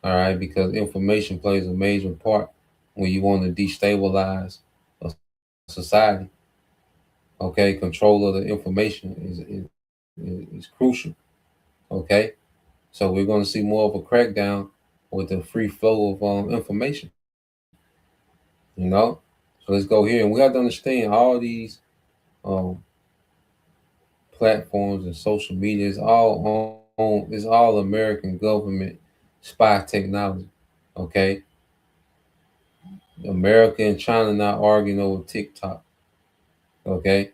All right, because information plays a major part when you want to destabilize a society. Okay, control of the information is crucial. Okay, so we're going to see more of a crackdown with the free flow of information. You know, so let's go here, and we have to understand all these um, platforms and social media is all on, it's all American government spy technology. Okay, America and China not arguing over TikTok. Okay,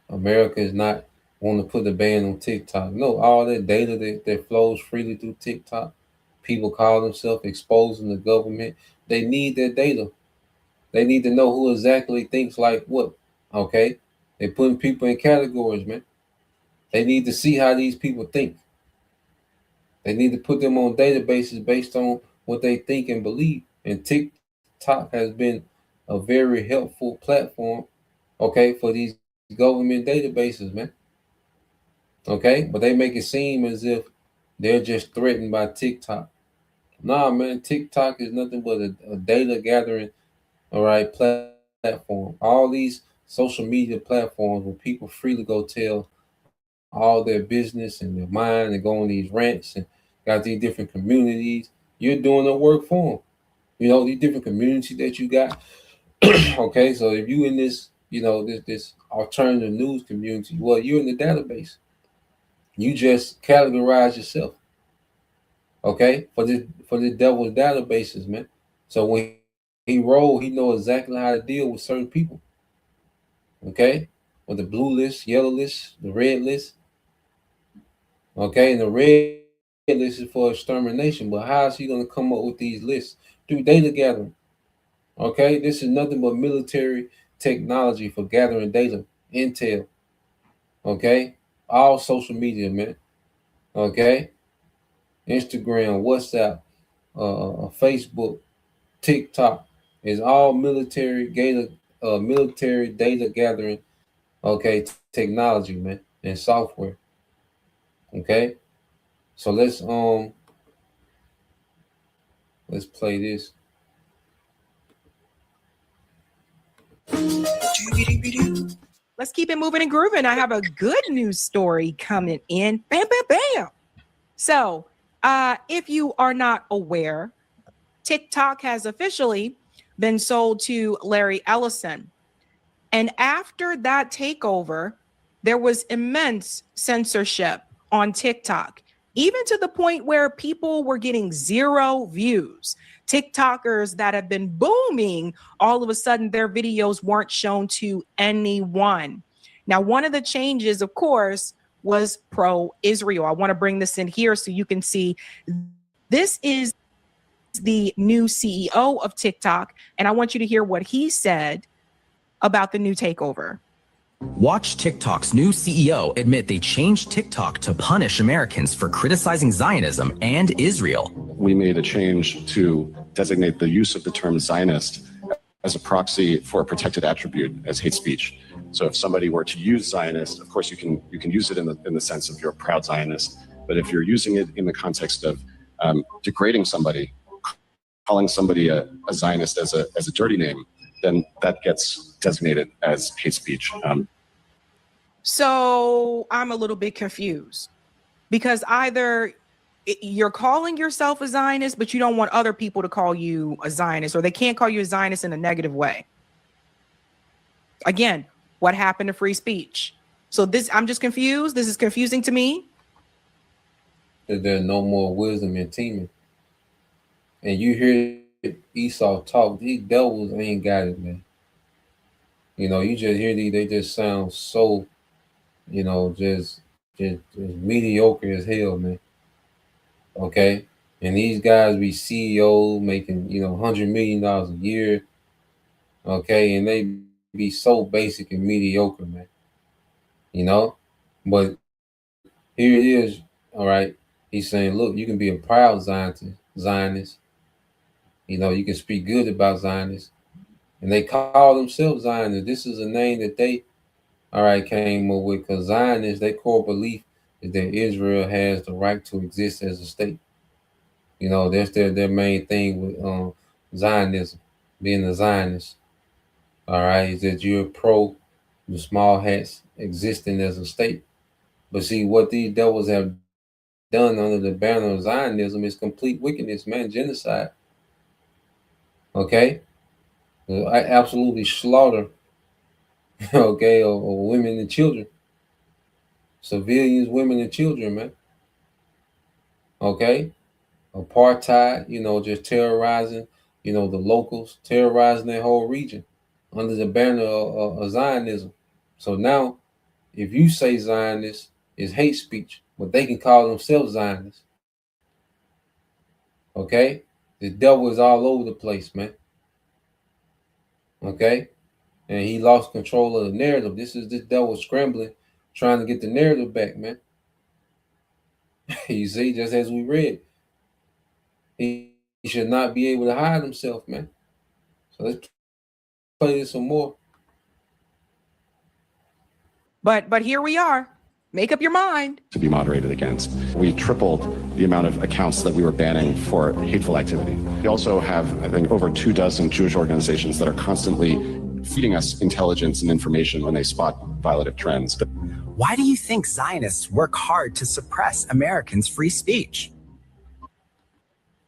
America is not want to put a ban on TikTok. No, all that data that flows freely through TikTok, people call themselves exposing the government. They need that data. They need to know who exactly thinks like what. Okay, they putting people in categories, man. They need to see how these people think. They need to put them on databases based on what they think and believe. And TikTok has been a very helpful platform, okay, for these government databases, man. Okay, but they make it seem as if they're just threatened by TikTok. Nah, man, TikTok is nothing but a data gathering, all right, platform. All these social media platforms where people freely go tell all their business and their mind and go on these rants and got these different communities. You're doing the work for them. These different communities that you got. Okay, so if you in this, this alternative news community, well, you're in the database. You just categorize yourself, okay, for the devil's databases, man. So when he roll, he know exactly how to deal with certain people, okay, with the blue list, yellow list, the red list, okay, and the red list is for extermination. But how is he going to come up with these lists? Through data gathering, okay. This is nothing but military technology for gathering data, intel, okay. All social media, man, okay. Instagram, WhatsApp, Facebook, TikTok is all military data gathering, okay, technology, man, and software. Okay, so let's play this. Let's keep it moving and grooving. I have a good news story coming in. Bam, bam, bam. So, if you are not aware, TikTok has officially been sold to Larry Ellison. And after that takeover, there was immense censorship on TikTok, even to the point where people were getting 0 views. TikTokers that have been booming, all of a sudden their videos weren't shown to anyone. Now, one of the changes, of course, was pro-Israel. I want to bring this in here so you can see this is the new CEO of TikTok, and I want you to hear what he said about the new takeover. Watch TikTok's new CEO admit they changed TikTok to punish Americans for criticizing Zionism and Israel. We made a change to designate the use of the term Zionist as a proxy for a protected attribute as hate speech. So if somebody were to use Zionist, of course you can use it in the sense of you're a proud Zionist. But if you're using it in the context of degrading somebody, calling somebody a Zionist as a dirty name, then that gets designated as hate speech. So I'm a little bit confused because either you're calling yourself a Zionist, but you don't want other people to call you a Zionist, or they can't call you a Zionist in a negative way. Again, what happened to free speech? So I'm just confused. This is confusing to me. There's no more wisdom in teaming. And you hear Esau talk, these devils ain't got it, man. You just hear they just sound so, just mediocre as hell, man. Okay, and these guys be CEOs making $100 million a year. Okay, and they be so basic and mediocre, man. But here it is. All right, he's saying, look, you can be a proud Zionist, Zionists. You know, you can speak good about Zionists. And they call themselves Zionists. This is a name that they, all right, came up with, because Zionists, their core belief is that Israel has the right to exist as a state. You know, that's their main thing with Zionism, being a Zionist. All right, is that you're pro the small hats existing as a state. But see, what these devils have done under the banner of Zionism is complete wickedness, man, genocide. Okay? I absolutely slaughter, okay, of women and children. Civilians, women, and children, man. Okay? Apartheid, you know, just terrorizing, you know, the locals, terrorizing their whole region under the banner of Zionism. So now, if you say Zionist is hate speech, but they can call themselves Zionists. Okay? The devil is all over the place, man. Okay? And he lost control of the narrative. This devil scrambling, trying to get the narrative back, man. You see, just as we read, he should not be able to hide himself, man. So let's play this some more. But here we are. Make up your mind. To be moderated against. We tripled the amount of accounts that we were banning for hateful activity. We also have, I think, over 24 Jewish organizations that are constantly feeding us intelligence and information when they spot violative trends. Why do you think Zionists work hard to suppress Americans' free speech?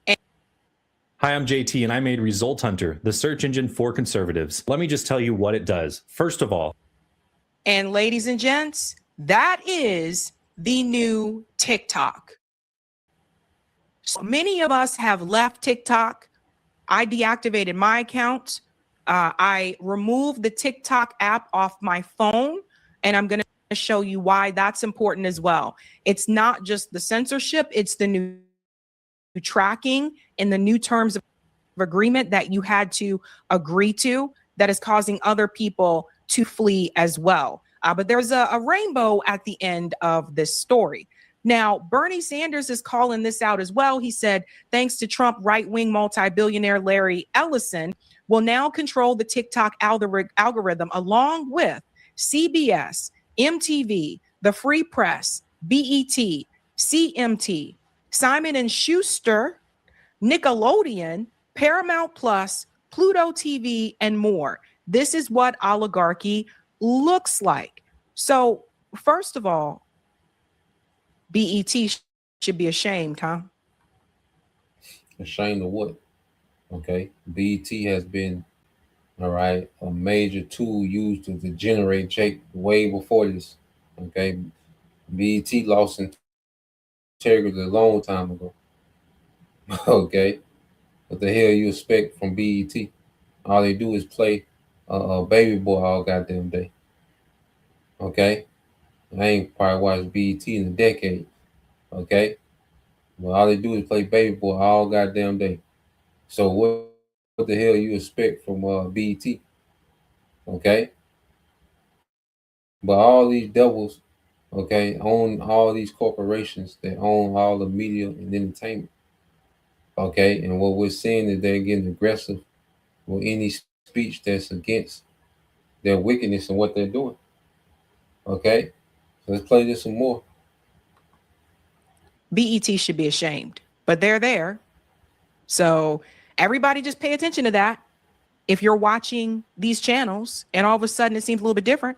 Hi, I'm JT, and I made Result Hunter, the search engine for conservatives. Let me just tell you what it does. First of all, and ladies and gents, that is the new TikTok. So many of us have left TikTok. I deactivated my account. I removed the TikTok app off my phone, and I'm going to show you why that's important as well. It's not just the censorship, it's the new tracking and the new terms of agreement that you had to agree to that is causing other people to flee as well. But there's a rainbow at the end of this story. Now, Bernie Sanders is calling this out as well. He said, thanks to Trump, right-wing multi-billionaire Larry Ellison will now control the TikTok algorithm along with CBS, MTV, the Free Press, BET, CMT, Simon & Schuster, Nickelodeon, Paramount Plus, Pluto TV, and more. This is what oligarchy looks like. So, first of all, BET should be ashamed, huh? Ashamed of what? Okay. BET has been, all right, a major tool used to degenerate Jake way before this. Okay. BET lost integrity a long time ago. Okay. What the hell you expect from BET? All they do is play Baby Boy all goddamn day. Okay? I ain't probably watched BET in a decade. Okay? Well, all they do is play Baby Boy all goddamn day. So what the hell you expect from BET? Okay? But all these devils, okay, own all these corporations that own all the media and entertainment. Okay? And what we're seeing is they're getting aggressive with any speech that's against their wickedness and what they're doing. Okay? So let's play this some more. BET should be ashamed, but they're there. So everybody just pay attention to that. If you're watching these channels and all of a sudden it seems a little bit different.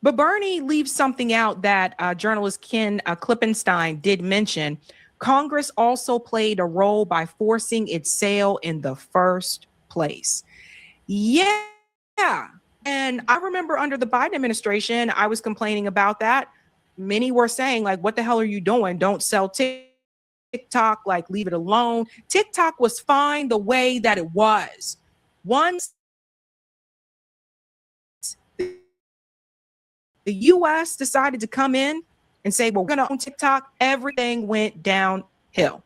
But Bernie leaves something out that journalist Ken Klippenstein did mention. Congress also played a role by forcing its sale in the first place. Yeah. And I remember under the Biden administration, I was complaining about that. Many were saying, like, what the hell are you doing? Don't sell TikTok, like, leave it alone. TikTok was fine the way that it was. Once the US decided to come in and say, well, we're going to own TikTok, everything went downhill.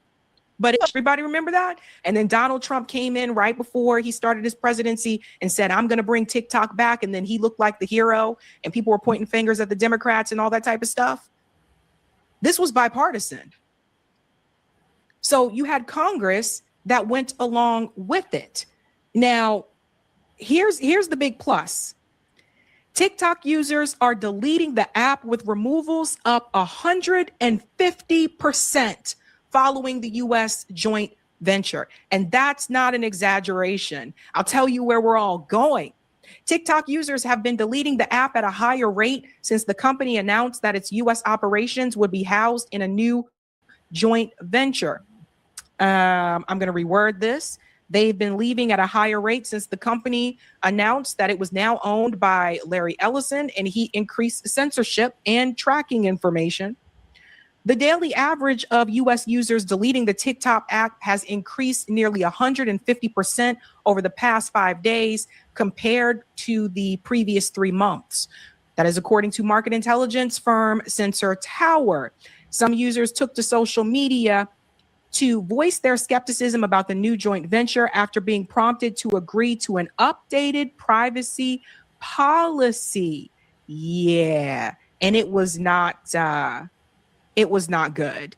But everybody remember that? And then Donald Trump came in right before he started his presidency and said, I'm going to bring TikTok back. And then he looked like the hero and people were pointing fingers at the Democrats and all that type of stuff. This was bipartisan. So you had Congress that went along with it. Now, here's the big plus. TikTok users are deleting the app with removals up 150% following the US joint venture. And that's not an exaggeration. I'll tell you where we're all going. TikTok users have been deleting the app at a higher rate since the company announced that its US operations would be housed in a new joint venture. I'm going to reword this. They've been leaving at a higher rate since the company announced that it was now owned by Larry Ellison, and he increased censorship and tracking information. The daily average of US users deleting the TikTok app has increased nearly 150% over the past 5 days compared to the previous 3 months. That is according to market intelligence firm Sensor Tower. Some users took to social media to voice their skepticism about the new joint venture after being prompted to agree to an updated privacy policy. Yeah, and it was not good.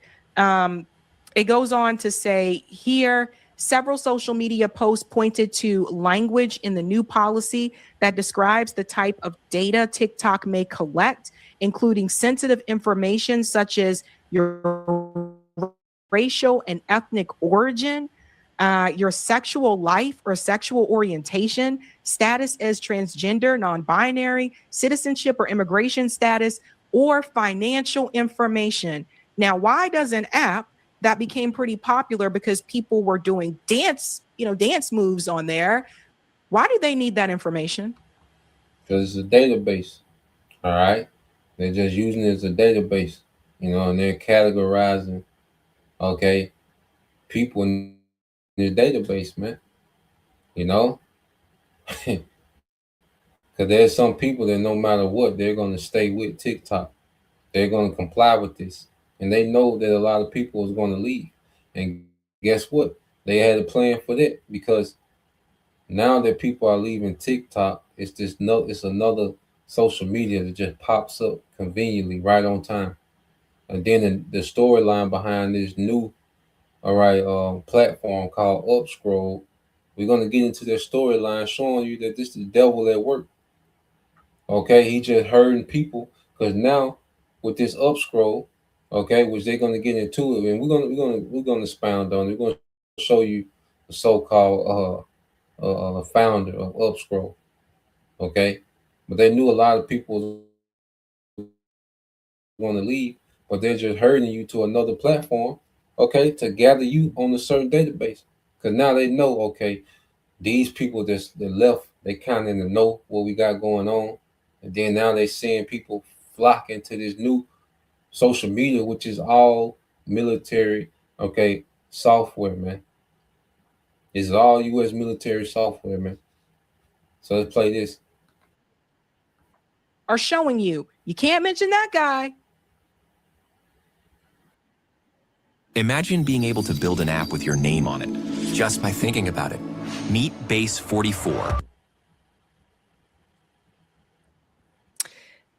It goes on to say here, several social media posts pointed to language in the new policy that describes the type of data TikTok may collect, including sensitive information such as your racial and ethnic origin, your sexual life or sexual orientation, status as transgender, non-binary, citizenship or immigration status, or financial information. Now, why does an app that became pretty popular because people were doing dance moves on there, why do they need that information? Because it's a database. All right. They're just using it as a database, and they're categorizing, okay, people in the database, man. Because there's some people that no matter what, they're going to stay with TikTok. They're going to comply with this. And they know that a lot of people is going to leave. And guess what? They had a plan for that, because now that people are leaving TikTok, it's another social media that just pops up conveniently right on time. And then the storyline behind this new platform called Upscroll, we're gonna get into their storyline showing you that this is the devil at work. Okay, he just hurting people because now with this Upscroll, okay, which they're gonna get into it, and we're gonna expound on it. We're gonna show you the so-called founder of Upscroll. Okay, but they knew a lot of people want to leave, but they're just herding you to another platform, okay, to gather you on a certain database. Because now they know, okay, these people that left, they kind of know what we got going on. And then now they're seeing people flock into this new social media, which is all military, okay, software, man. It's all U.S. military software, man. So let's play this. Are showing you can't mention that guy. Imagine being able to build an app with your name on it just by thinking about it. Meet Base 44.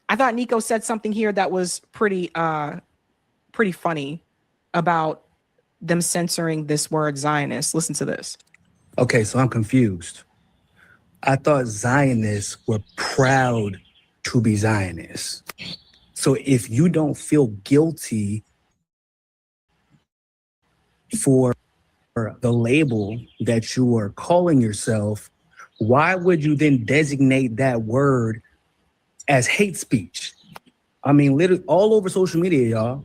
I thought Nico said something here that was pretty funny about them censoring this word Zionist. Listen to this. Okay, so I'm confused. I thought Zionists were proud to be Zionists. So if you don't feel guilty for the label that you are calling yourself, why would you then designate that word as hate speech? I mean, literally all over social media, y'all,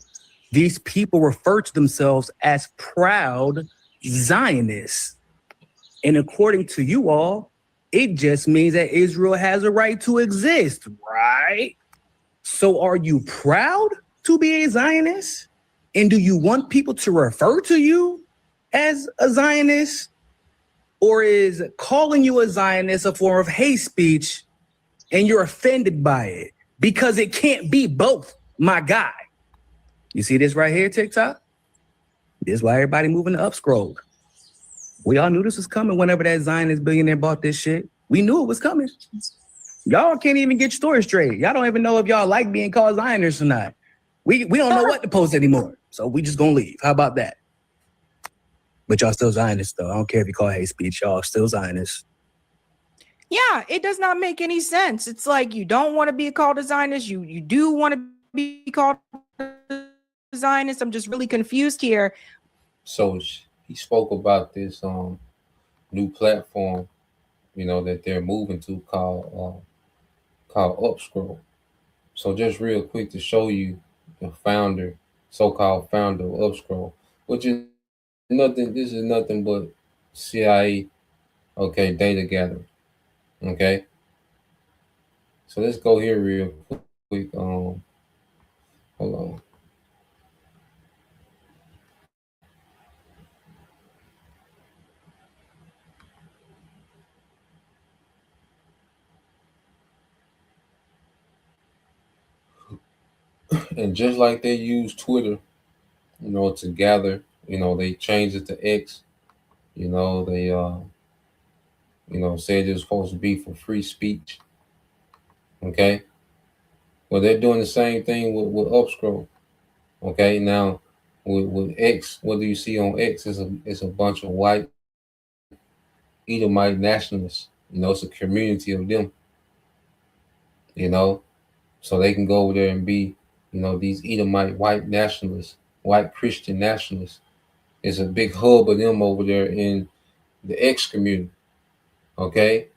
these people refer to themselves as proud Zionists. And according to you all, it just means that Israel has a right to exist, right? So are you proud to be a Zionist? And do you want people to refer to you as a Zionist? Or is calling you a Zionist a form of hate speech and you're offended by it? Because it can't be both, my guy. You see this right here, TikTok? This is why everybody moving to Upscroll. We all knew this was coming whenever that Zionist billionaire bought this shit. We knew it was coming. Y'all can't even get your story straight. Y'all don't even know if y'all like being called Zionists or not. We don't know what to post anymore. So we just gonna leave. How about that? But y'all still Zionists, though. I don't care if you call it hate speech. Y'all still Zionists. Yeah, it does not make any sense. It's like you don't want to be called a Zionist. You do want to be called a Zionist. I'm just really confused here. So he spoke about this new platform, that they're moving to called Upscroll. So just real quick to show you the founder, so-called founder of Upscroll, which is nothing. This is nothing but CIA, data gathering. Okay, so let's go here real quick. Hold on. And just like they use Twitter, to gather, they changed it to X. They said it was supposed to be for free speech. Okay. Well, they're doing the same thing with Upscroll. Okay. Now, with X, what do you see on X? It's a bunch of white Edomite nationalists. It's a community of them. So they can go over there and be, these Edomite white nationalists, white Christian nationalists. It's a big hub of them over there in the X community. Okay.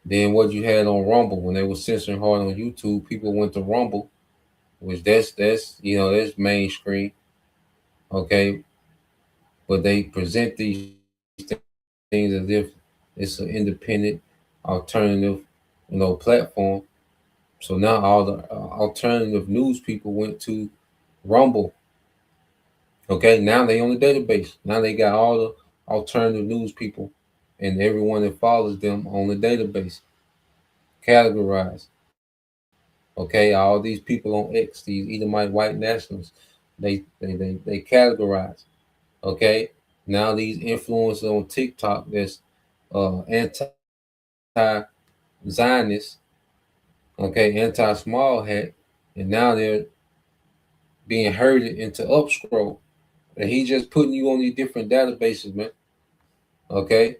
Then what you had on Rumble when they were censoring hard on YouTube, people went to Rumble, which that's mainstream. Okay. But they present these things as if it's an independent, alternative, platform. So now all the alternative news people went to Rumble. Okay, now they on the database. Now they got all the alternative news people and everyone that follows them on the database, categorized. Okay, all these people on X, these Edomite white nationalists, they categorize. Okay, now these influencers on TikTok that's anti-Zionist, anti-small hat, and now they're being herded into Upscroll. And he just putting you on these different databases, man. Okay,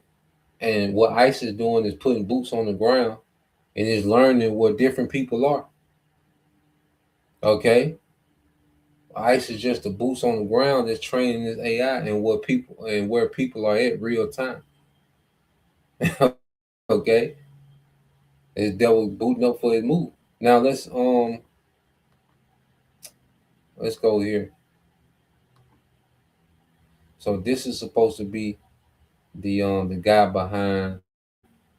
and what ICE is doing is putting boots on the ground and is learning what different people are. Okay, ICE is just the boots on the ground that's training this AI and what people and where people are at real time. Okay, it's devil booting up for his move. Now let's go here. So this is supposed to be the guy behind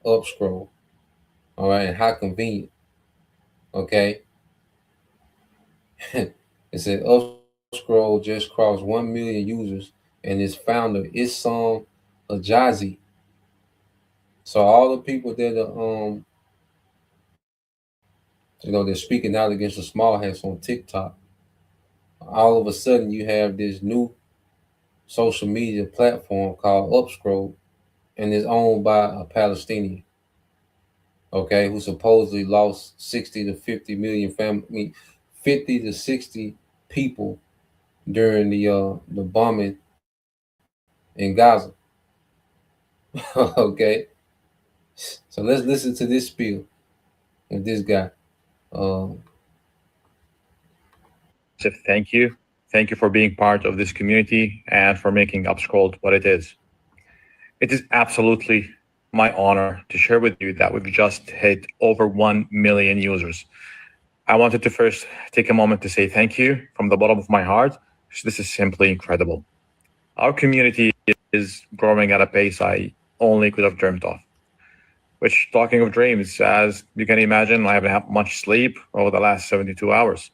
Upscroll. All right, and how convenient. Okay, it said Upscroll just crossed 1 million users, and its founder Issam Ajazi. So all the people that are they're speaking out against the small hats on TikTok. All of a sudden, you have this new social media platform called Upscroll, and it's owned by a Palestinian. Okay, who supposedly lost 60 to 50 million 50 to 60 people during the bombing in Gaza. Okay, so let's listen to this spiel of this guy. Thank you. Thank you for being part of this community and for making Upscrolled what it is. It is absolutely my honor to share with you that we've just hit over 1 million users. I wanted to first take a moment to say thank you from the bottom of my heart. This is simply incredible. Our community is growing at a pace I only could have dreamt of. Which, talking of dreams, as you can imagine, I haven't had much sleep over the last 72 hours.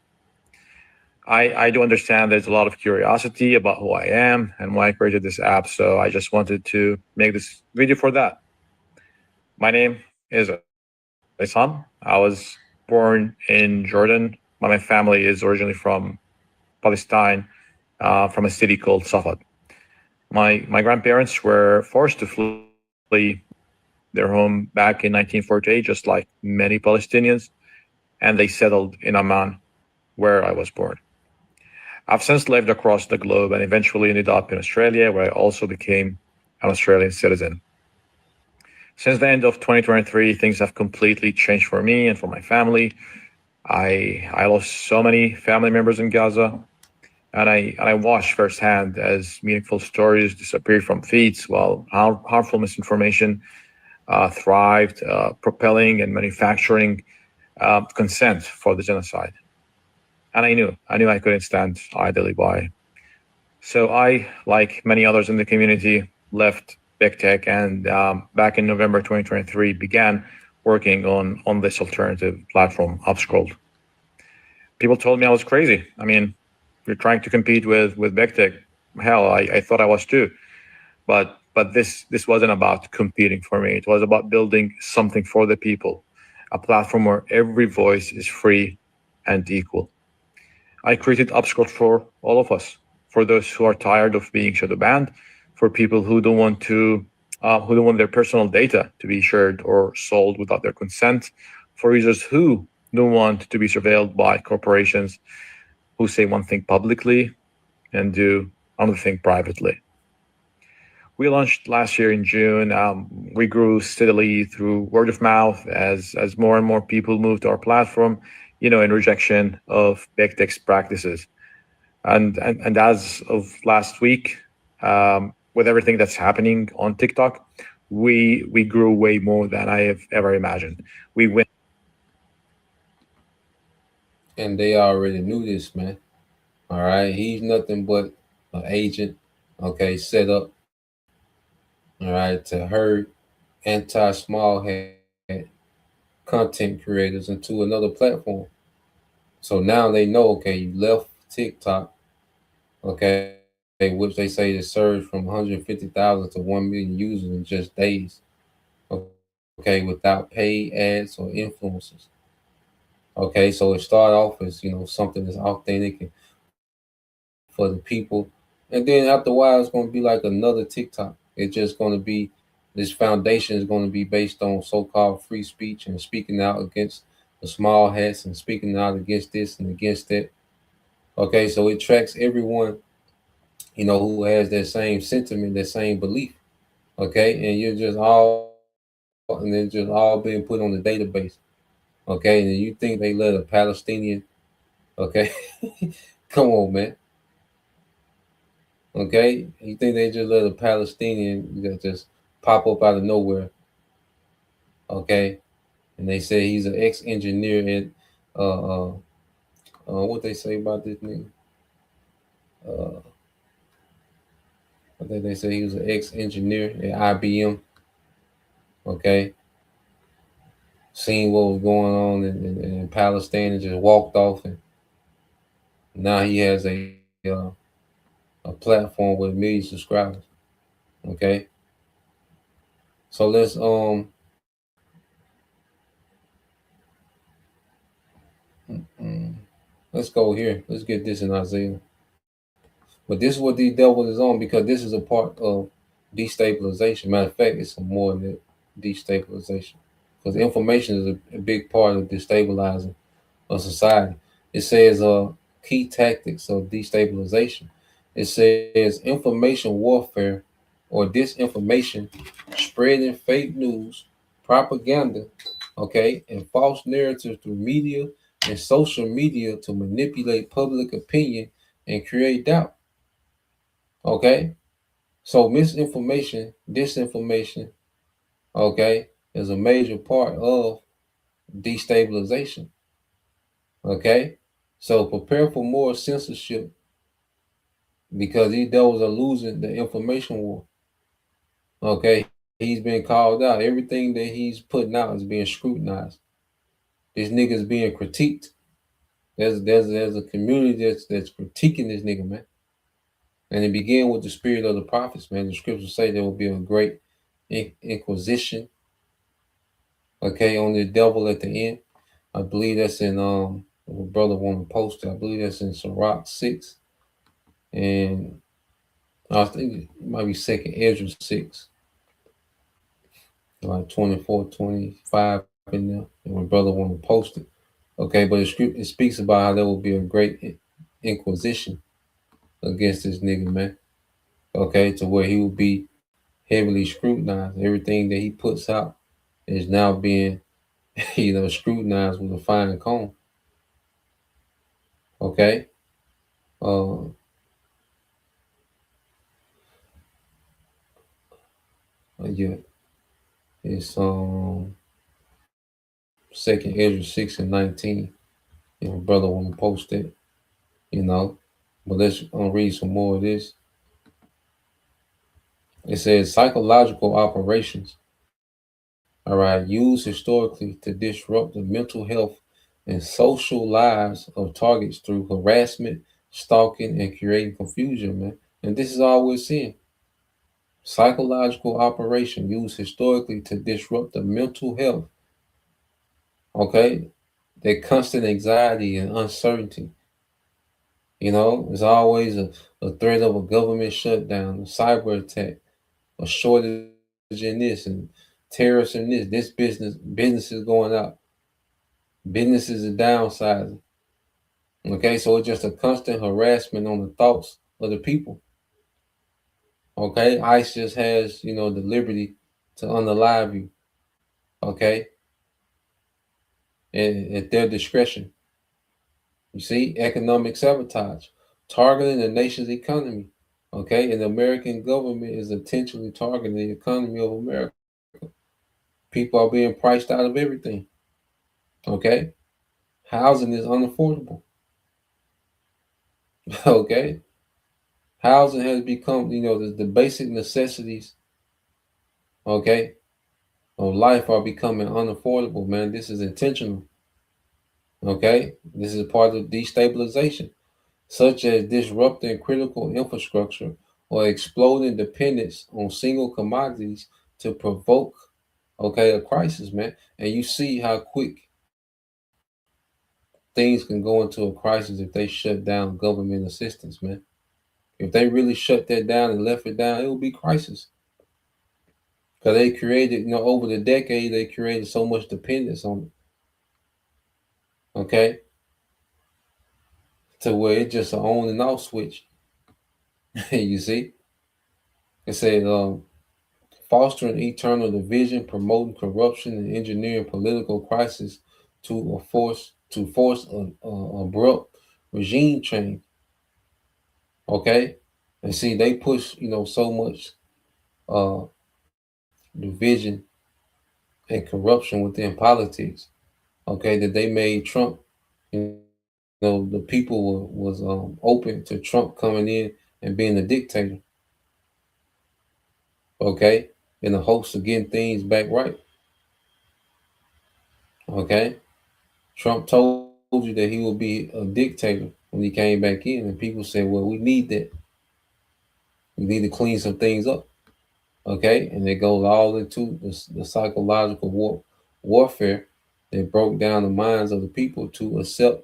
I do understand there's a lot of curiosity about who I am and why I created this app, so I just wanted to make this video for that. My name is Issam. I was born in Jordan, but my family is originally from Palestine, from a city called Safad. My grandparents were forced to flee their home back in 1948, just like many Palestinians, and they settled in Amman, where I was born. I've since lived across the globe and eventually ended up in Australia, where I also became an Australian citizen. Since the end of 2023, things have completely changed for me and for my family. I lost so many family members in Gaza, and I watched firsthand as meaningful stories disappeared from feeds, while harmful misinformation thrived, propelling and manufacturing consent for the genocide. And I knew I couldn't stand idly by. So I, like many others in the community, left big tech and back in November 2023 began working on this alternative platform, Upscrolled. People told me I was crazy. I mean, you're trying to compete with big tech. Hell, I thought I was too. But this wasn't about competing for me. It was about building something for the people, a platform where every voice is free and equal. I created Upscroll for all of us, for those who are tired of being shadow banned, for people who don't want their personal data to be shared or sold without their consent, for users who don't want to be surveilled by corporations who say one thing publicly and do another thing privately. We launched last year in June. We grew steadily through word of mouth as more and more people moved to our platform, in rejection of big tech's practices. And as of last week, with everything that's happening on TikTok, we grew way more than I have ever imagined. We went. And they already knew this, man. All right, he's nothing but an agent, okay, set up, all right, to herd anti-small hat content creators into another platform. So now they know, okay, you left TikTok, okay, which they say it surged from 150,000 to 1 million users in just days, okay, without paid ads or influencers. Okay, so it started off as something that's authentic and for the people, and then after a while, it's going to be like another TikTok. It's just going to be this foundation is going to be based on so-called free speech and speaking out against the small hats and speaking out against this and against that. Okay, so it tracks everyone who has that same sentiment, that same belief. Okay, and it's just all being put on the database. Okay, and you think they let a Palestinian, okay, come on, man. Okay, you think they just let a Palestinian just pop up out of nowhere? Okay, and they say he's an ex-engineer at uh, uh, what they say about this nigga? Uh, I think they say he was an ex-engineer at IBM. Okay, seen what was going on in Palestine and just walked off, and now he has a platform with 1 million subscribers. Okay, so let's go here. Let's get this in Isaiah. But this is what these devils is on because this is a part of destabilization. Matter of fact, it's more than destabilization because information is a big part of destabilizing a society. It says key tactics of destabilization. It says information warfare or disinformation, spreading fake news, propaganda, okay, and false narratives through media and social media to manipulate public opinion and create doubt. Okay, so misinformation, disinformation, okay, is a major part of destabilization. Okay, so prepare for more censorship because these devils are losing the information war. Okay, he's been called out. Everything that he's putting out is being scrutinized. This nigga's being critiqued. There's a community that's critiquing this nigga, man. And it began with the spirit of the prophets, man. The scriptures say there will be a great inquisition, okay, on the devil at the end. I believe that's in my brother want to post it. I believe that's in Sirach 6. And I think it might be second Ezra 6, like 24, 25 in there. And my brother want to post it. Okay, but it speaks about how there will be a great inquisition. against this nigga, man. Okay, to where he will be heavily scrutinized. Everything that he puts out is now being, scrutinized with a fine comb. Okay. Uh, yeah, it's Second Ezra 6:19. Brother want to post it, But let's read some more of this. It says psychological operations, all right, used historically to disrupt the mental health and social lives of targets through harassment, stalking, and creating confusion, man. And this is all we're seeing. Psychological operation used historically to disrupt the mental health, okay? That constant anxiety and uncertainty. There's always a threat of a government shutdown, a cyber attack, a shortage in this, and tariffs in this business is going out. Businesses are downsizing. Okay, so it's just a constant harassment on the thoughts of the people. Okay, ICE just has, the liberty to unalive you. Okay, and at their discretion. You see, economic sabotage, targeting the nation's economy. Okay, and the American government is intentionally targeting the economy of America. People are being priced out of everything. Okay, housing is unaffordable. Okay, housing has become, the basic necessities. Okay, of life are becoming unaffordable, man. This is intentional. Okay, this is part of destabilization, such as disrupting critical infrastructure or exploding dependence on single commodities to provoke, okay, a crisis, man. And you see how quick things can go into a crisis if they shut down government assistance, man. If they really shut that down and left it down, it would be crisis. Because they created, over the decade, they created so much dependence on it. Okay, to where it's just an on and off switch. You see, it said fostering eternal division, promoting corruption, and engineering political crisis to force an abrupt regime change. Okay, and see they push so much uh, division and corruption within politics. Okay, that they made Trump. The people was open to Trump coming in and being a dictator. Okay, in the hopes of getting things back right. Okay, Trump told you that he would be a dictator when he came back in, and people said, "Well, we need that. We need to clean some things up." Okay, and it goes all into the psychological warfare that broke down the minds of the people to accept,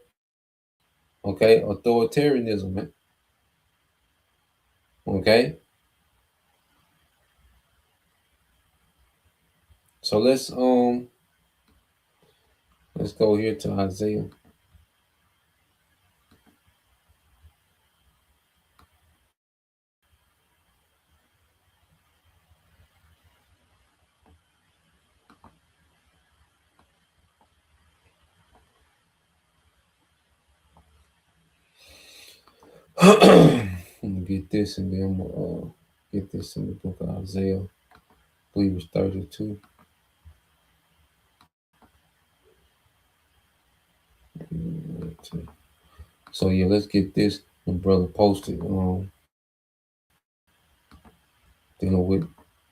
okay, authoritarianism, man. Okay, so let's go here to Isaiah. I'm gonna get this, and then I'm gonna get this in the book of Isaiah. I believe it's 32. So yeah, let's get this. The brother posted dealing with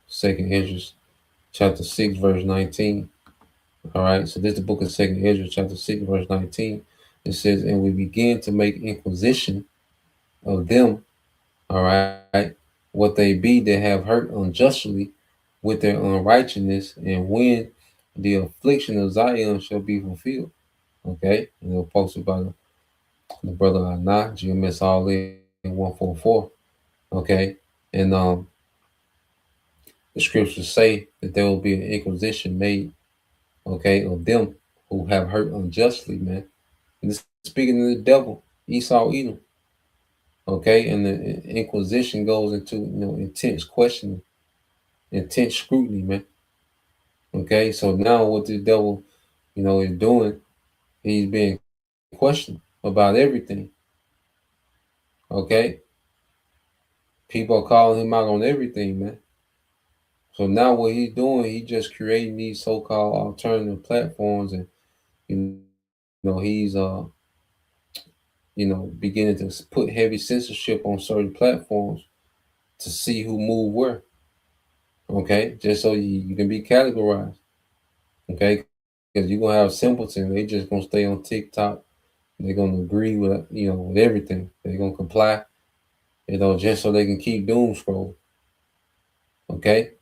Second Ezra chapter 6 verse 19. All right, so this is the book of Second Ezra chapter 6 verse 19. It says, "And we begin to make inquisition of them, all right, what they be that have hurt unjustly with their unrighteousness, and when the affliction of Zion shall be fulfilled." Okay, and it was posted by the brother Anah, GMS all in 144. Okay, and the scriptures say that there will be an inquisition made, okay, of them who have hurt unjustly, man. And this is speaking of the devil, Esau, Edom. Okay, and the Inquisition goes into intense questioning, intense scrutiny, man. Okay, so now what the devil, is doing, he's being questioned about everything. Okay, people are calling him out on everything, man. So now what he's doing, he just creating these so-called alternative platforms, and he's beginning to put heavy censorship on certain platforms to see who move where. Okay, just so you can be categorized. Okay, because you're gonna have simpletons. They just gonna stay on TikTok. They're gonna agree with with everything. They're gonna comply. Just so they can keep doom scroll. Okay,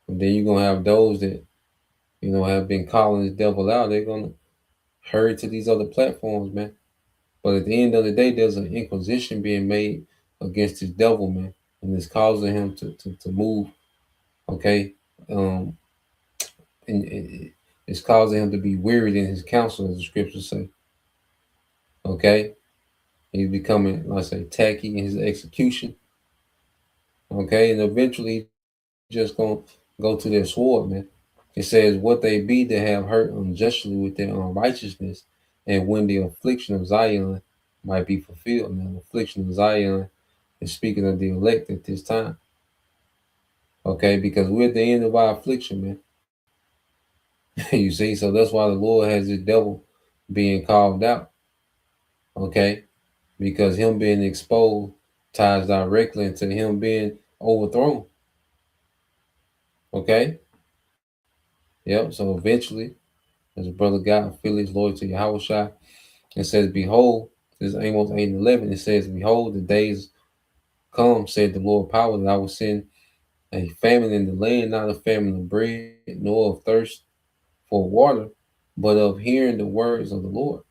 and then you're gonna have those that have been calling the devil out. They're gonna hurry to these other platforms, man. But at the end of the day, there's an inquisition being made against this devil, man, and it's causing him to move. Okay, um, and it's causing him to be wearied in his counsel, as the scriptures say. Okay, he's becoming, let's say, tacky in his execution. Okay, and eventually just gonna go to their sword, man. It says, "What they be that have hurt unjustly with their unrighteousness, and when the affliction of Zion might be fulfilled." And the affliction of Zion is speaking of the elect at this time. Okay, because we're at the end of our affliction, man. You see, so that's why the Lord has the devil being called out. Okay, because him being exposed ties directly into him being overthrown. Okay, yep. So eventually, as a brother God, Felix, loyal to Yahushua, it says, "Behold," this is Amos 8:11. It says, "Behold, the days come," said the Lord power, "that I will send a famine in the land, not a famine of bread, nor of thirst for water, but of hearing the words of the Lord."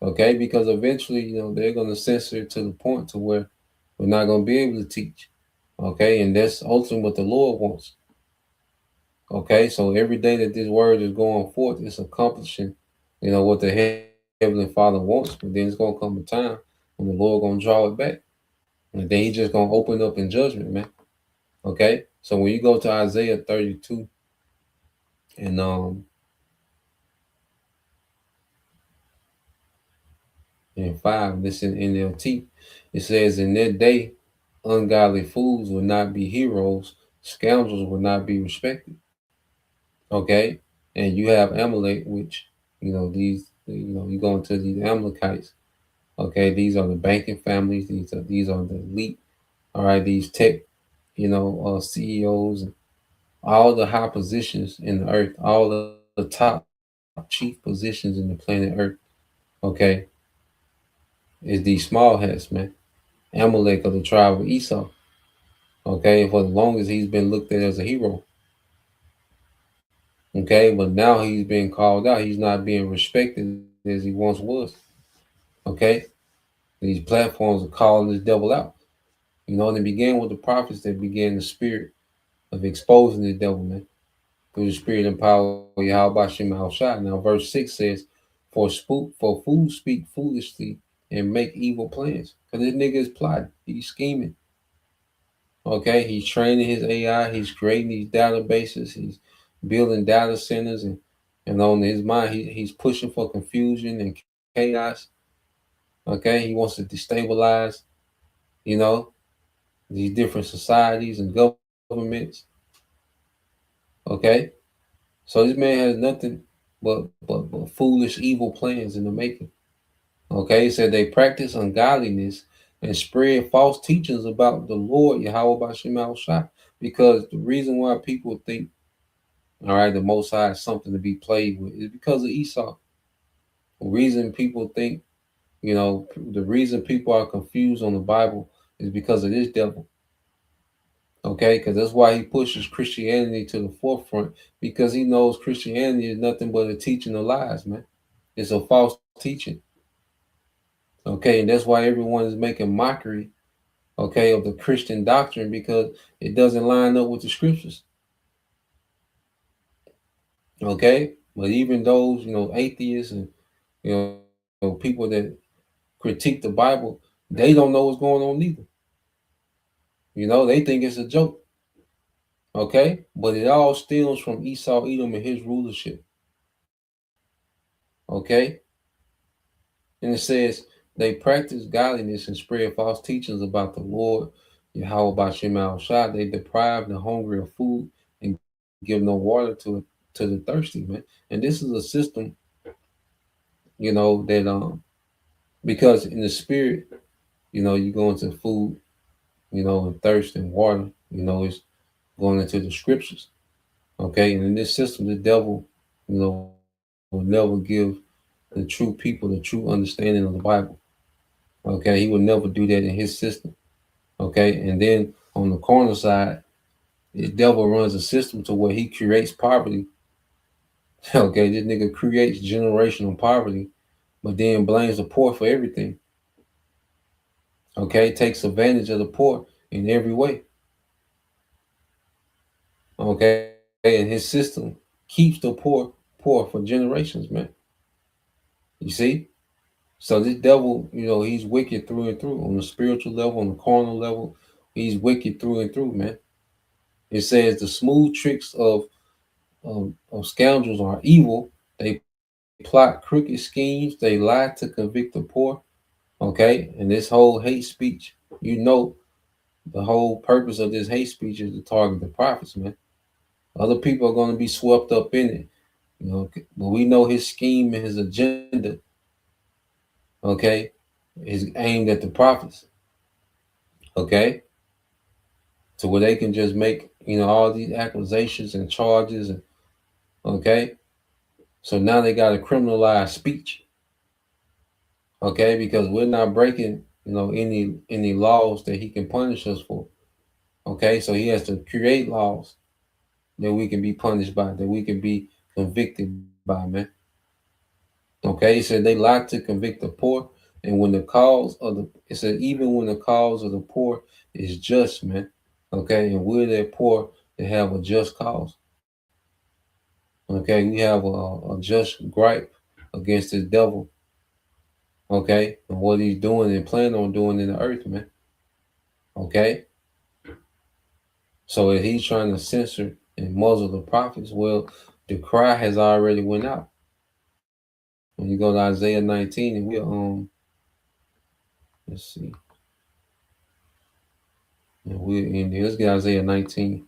Okay, because eventually, they're going to censor it to the point to where we're not going to be able to teach. Okay, and that's ultimately what the Lord wants. Okay, so every day that this word is going forth, it's accomplishing, what the Heavenly Father wants. But then it's going to come a time when the Lord going to draw it back, and then He's just going to open up in judgment, man. Okay, so when you go to Isaiah 32 and and 5, this in NLT, it says, "In that day, ungodly fools will not be heroes, scoundrels will not be respected." Okay, and you have Amalek, which you go into these Amalekites. Okay, these are the banking families. These are the elite. All right, these tech, CEOs, and all the high positions in the earth, all the top chief positions in the planet Earth. Okay, is these small hats, man. Amalek of the tribe of Esau. Okay, for the longest he's been looked at as a hero. Okay, but now he's being called out. He's not being respected as he once was. Okay, these platforms are calling this devil out. And it began with the prophets that began the spirit of exposing the devil, man, through the spirit and power of Yahweh Shem Shai. Now, verse 6 says, For fools speak foolishly and make evil plans. Because this nigga is plotting. He's scheming. Okay, he's training his AI. He's creating these databases. He's building data centers. And on his mind, he's pushing for confusion and chaos. Okay, he wants to destabilize, you know, these different societies and governments. Okay, so this man has nothing but foolish, evil plans in the making. Okay, he said they practice ungodliness and spread false teachings about the Lord Yahweh Bashem Shai. Because the reason why people think, all right, the Most High is something to be played with is because of Esau. The reason people think, the reason people are confused on the Bible is because of this devil. Okay, because that's why he pushes Christianity to the forefront, because he knows Christianity is nothing but a teaching of lies, man. It's a false teaching. Okay, and that's why everyone is making mockery, okay, of the Christian doctrine, because it doesn't line up with the scriptures. Okay, but even those, atheists and people that critique the Bible, They don't know what's going on either. They think it's a joke. Okay? But it all stems from Esau, Edom, and his rulership. Okay? And it says they practice godliness and spread false teachings about the Lord, Yahweh Bashem Al Shah. They deprive the hungry of food and give no water to the thirsty, man. And this is a system, that because in the spirit, you go into food, and thirst and water, it's going into the scriptures. Okay, and in this system, the devil, will never give the true people the true understanding of the Bible. Okay, he will never do that in his system. Okay, and then on the corner side, the devil runs a system to where he creates poverty. Okay, this nigga creates generational poverty, but then blames the poor for everything. Okay, takes advantage of the poor in every way. Okay, and his system keeps the poor for generations, man. You see? So this devil, he's wicked through and through on the spiritual level, on the carnal level. He's wicked through and through, man. It says the smooth tricks of scoundrels are evil. They plot crooked schemes. They lie to convict the poor. Okay, and this whole hate speech, the whole purpose of this hate speech is to target the prophets, man. Other people are going to be swept up in it, but we know his scheme and his agenda, okay, is aimed at the prophets, okay, to where they can just make, all these accusations and charges, and okay, so now they got to criminalize speech, okay, because we're not breaking, any laws that he can punish us for, okay, so he has to create laws that we can be punished by, that we can be convicted by, man. Okay, it said they lie to convict the poor, and when the cause of it said even when the cause of the poor is just, man. Okay, and we're that poor that have a just cause. Okay, we have a just gripe against the devil. Okay, and what he's doing and plan on doing in the earth, man. Okay, so if he's trying to censor and muzzle the prophets, well, the cry has already went out. When you go to Isaiah 19, and let's see. And we're in there. Let's get Isaiah 19.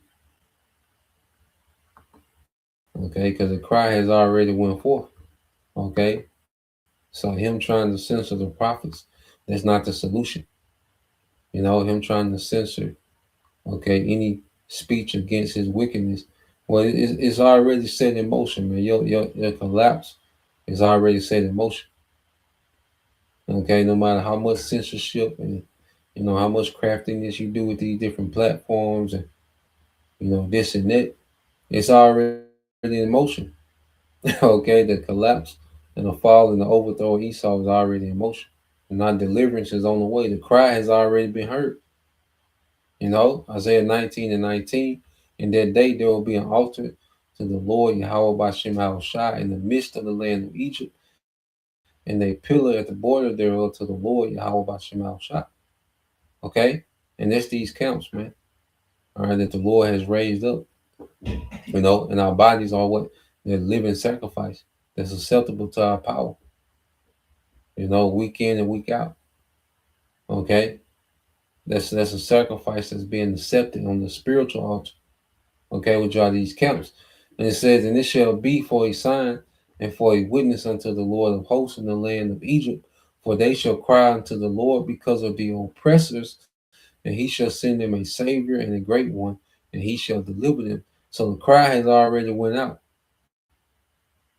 Okay, because the cry has already went forth. Okay, so him trying to censor the prophets, that's not the solution. Him trying to censor, okay, any speech against his wickedness, well, it's already set in motion, man. Your collapse is already set in motion. Okay, no matter how much censorship and how much craftiness you do with these different platforms and this and that, it's already in motion. Okay, the collapse and the fall and the overthrow of Esau is already in motion. And our deliverance is on the way. The cry has already been heard. Isaiah 19 and 19. In that day there will be an altar to the Lord Yahweh Bashem Al Shai in the midst of the land of Egypt, and a pillar at the border thereof to the Lord Yahweh Bashem Al Shai. Okay? And that's these camps, man. All right, that the Lord has raised up. And our bodies are what? They're living sacrifice that's acceptable to our power. Week in and week out. Okay? That's a sacrifice that's being accepted on the spiritual altar. Okay, we draw these camps. And it says, and it shall be for a sign and for a witness unto the Lord of hosts in the land of Egypt, for they shall cry unto the Lord because of the oppressors, and he shall send them a savior and a great one, and he shall deliver them. So the cry has already went out.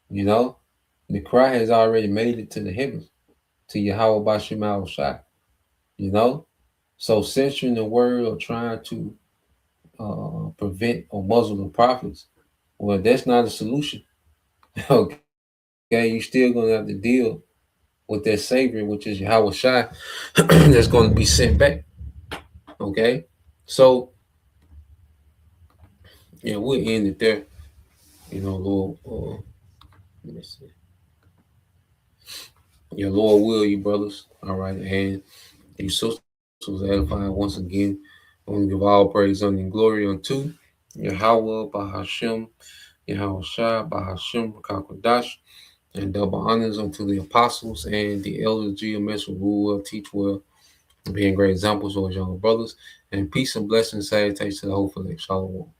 The cry has already made it to the heavens, to Yahweh Bashem Al Shai. So censoring the word or trying to prevent or muzzle the prophets, well, that's not a solution. Okay, you still gonna have to deal with that savior, which is Yahweh Shai, that's going to be sent back. Okay, so yeah, we'll end it there. Lord, let me see. Yeah, Lord will you, brothers. All right, and You sisters was edified once again. I want to give all praise and glory unto Yahweh Bahashem, Yahweh Shai Bahashem Kakwadash, and double honors unto the apostles and the elders, GMS, who rule well, teach well, being great examples for his younger brothers. And peace and blessings, salutations to the whole elect. Shalom.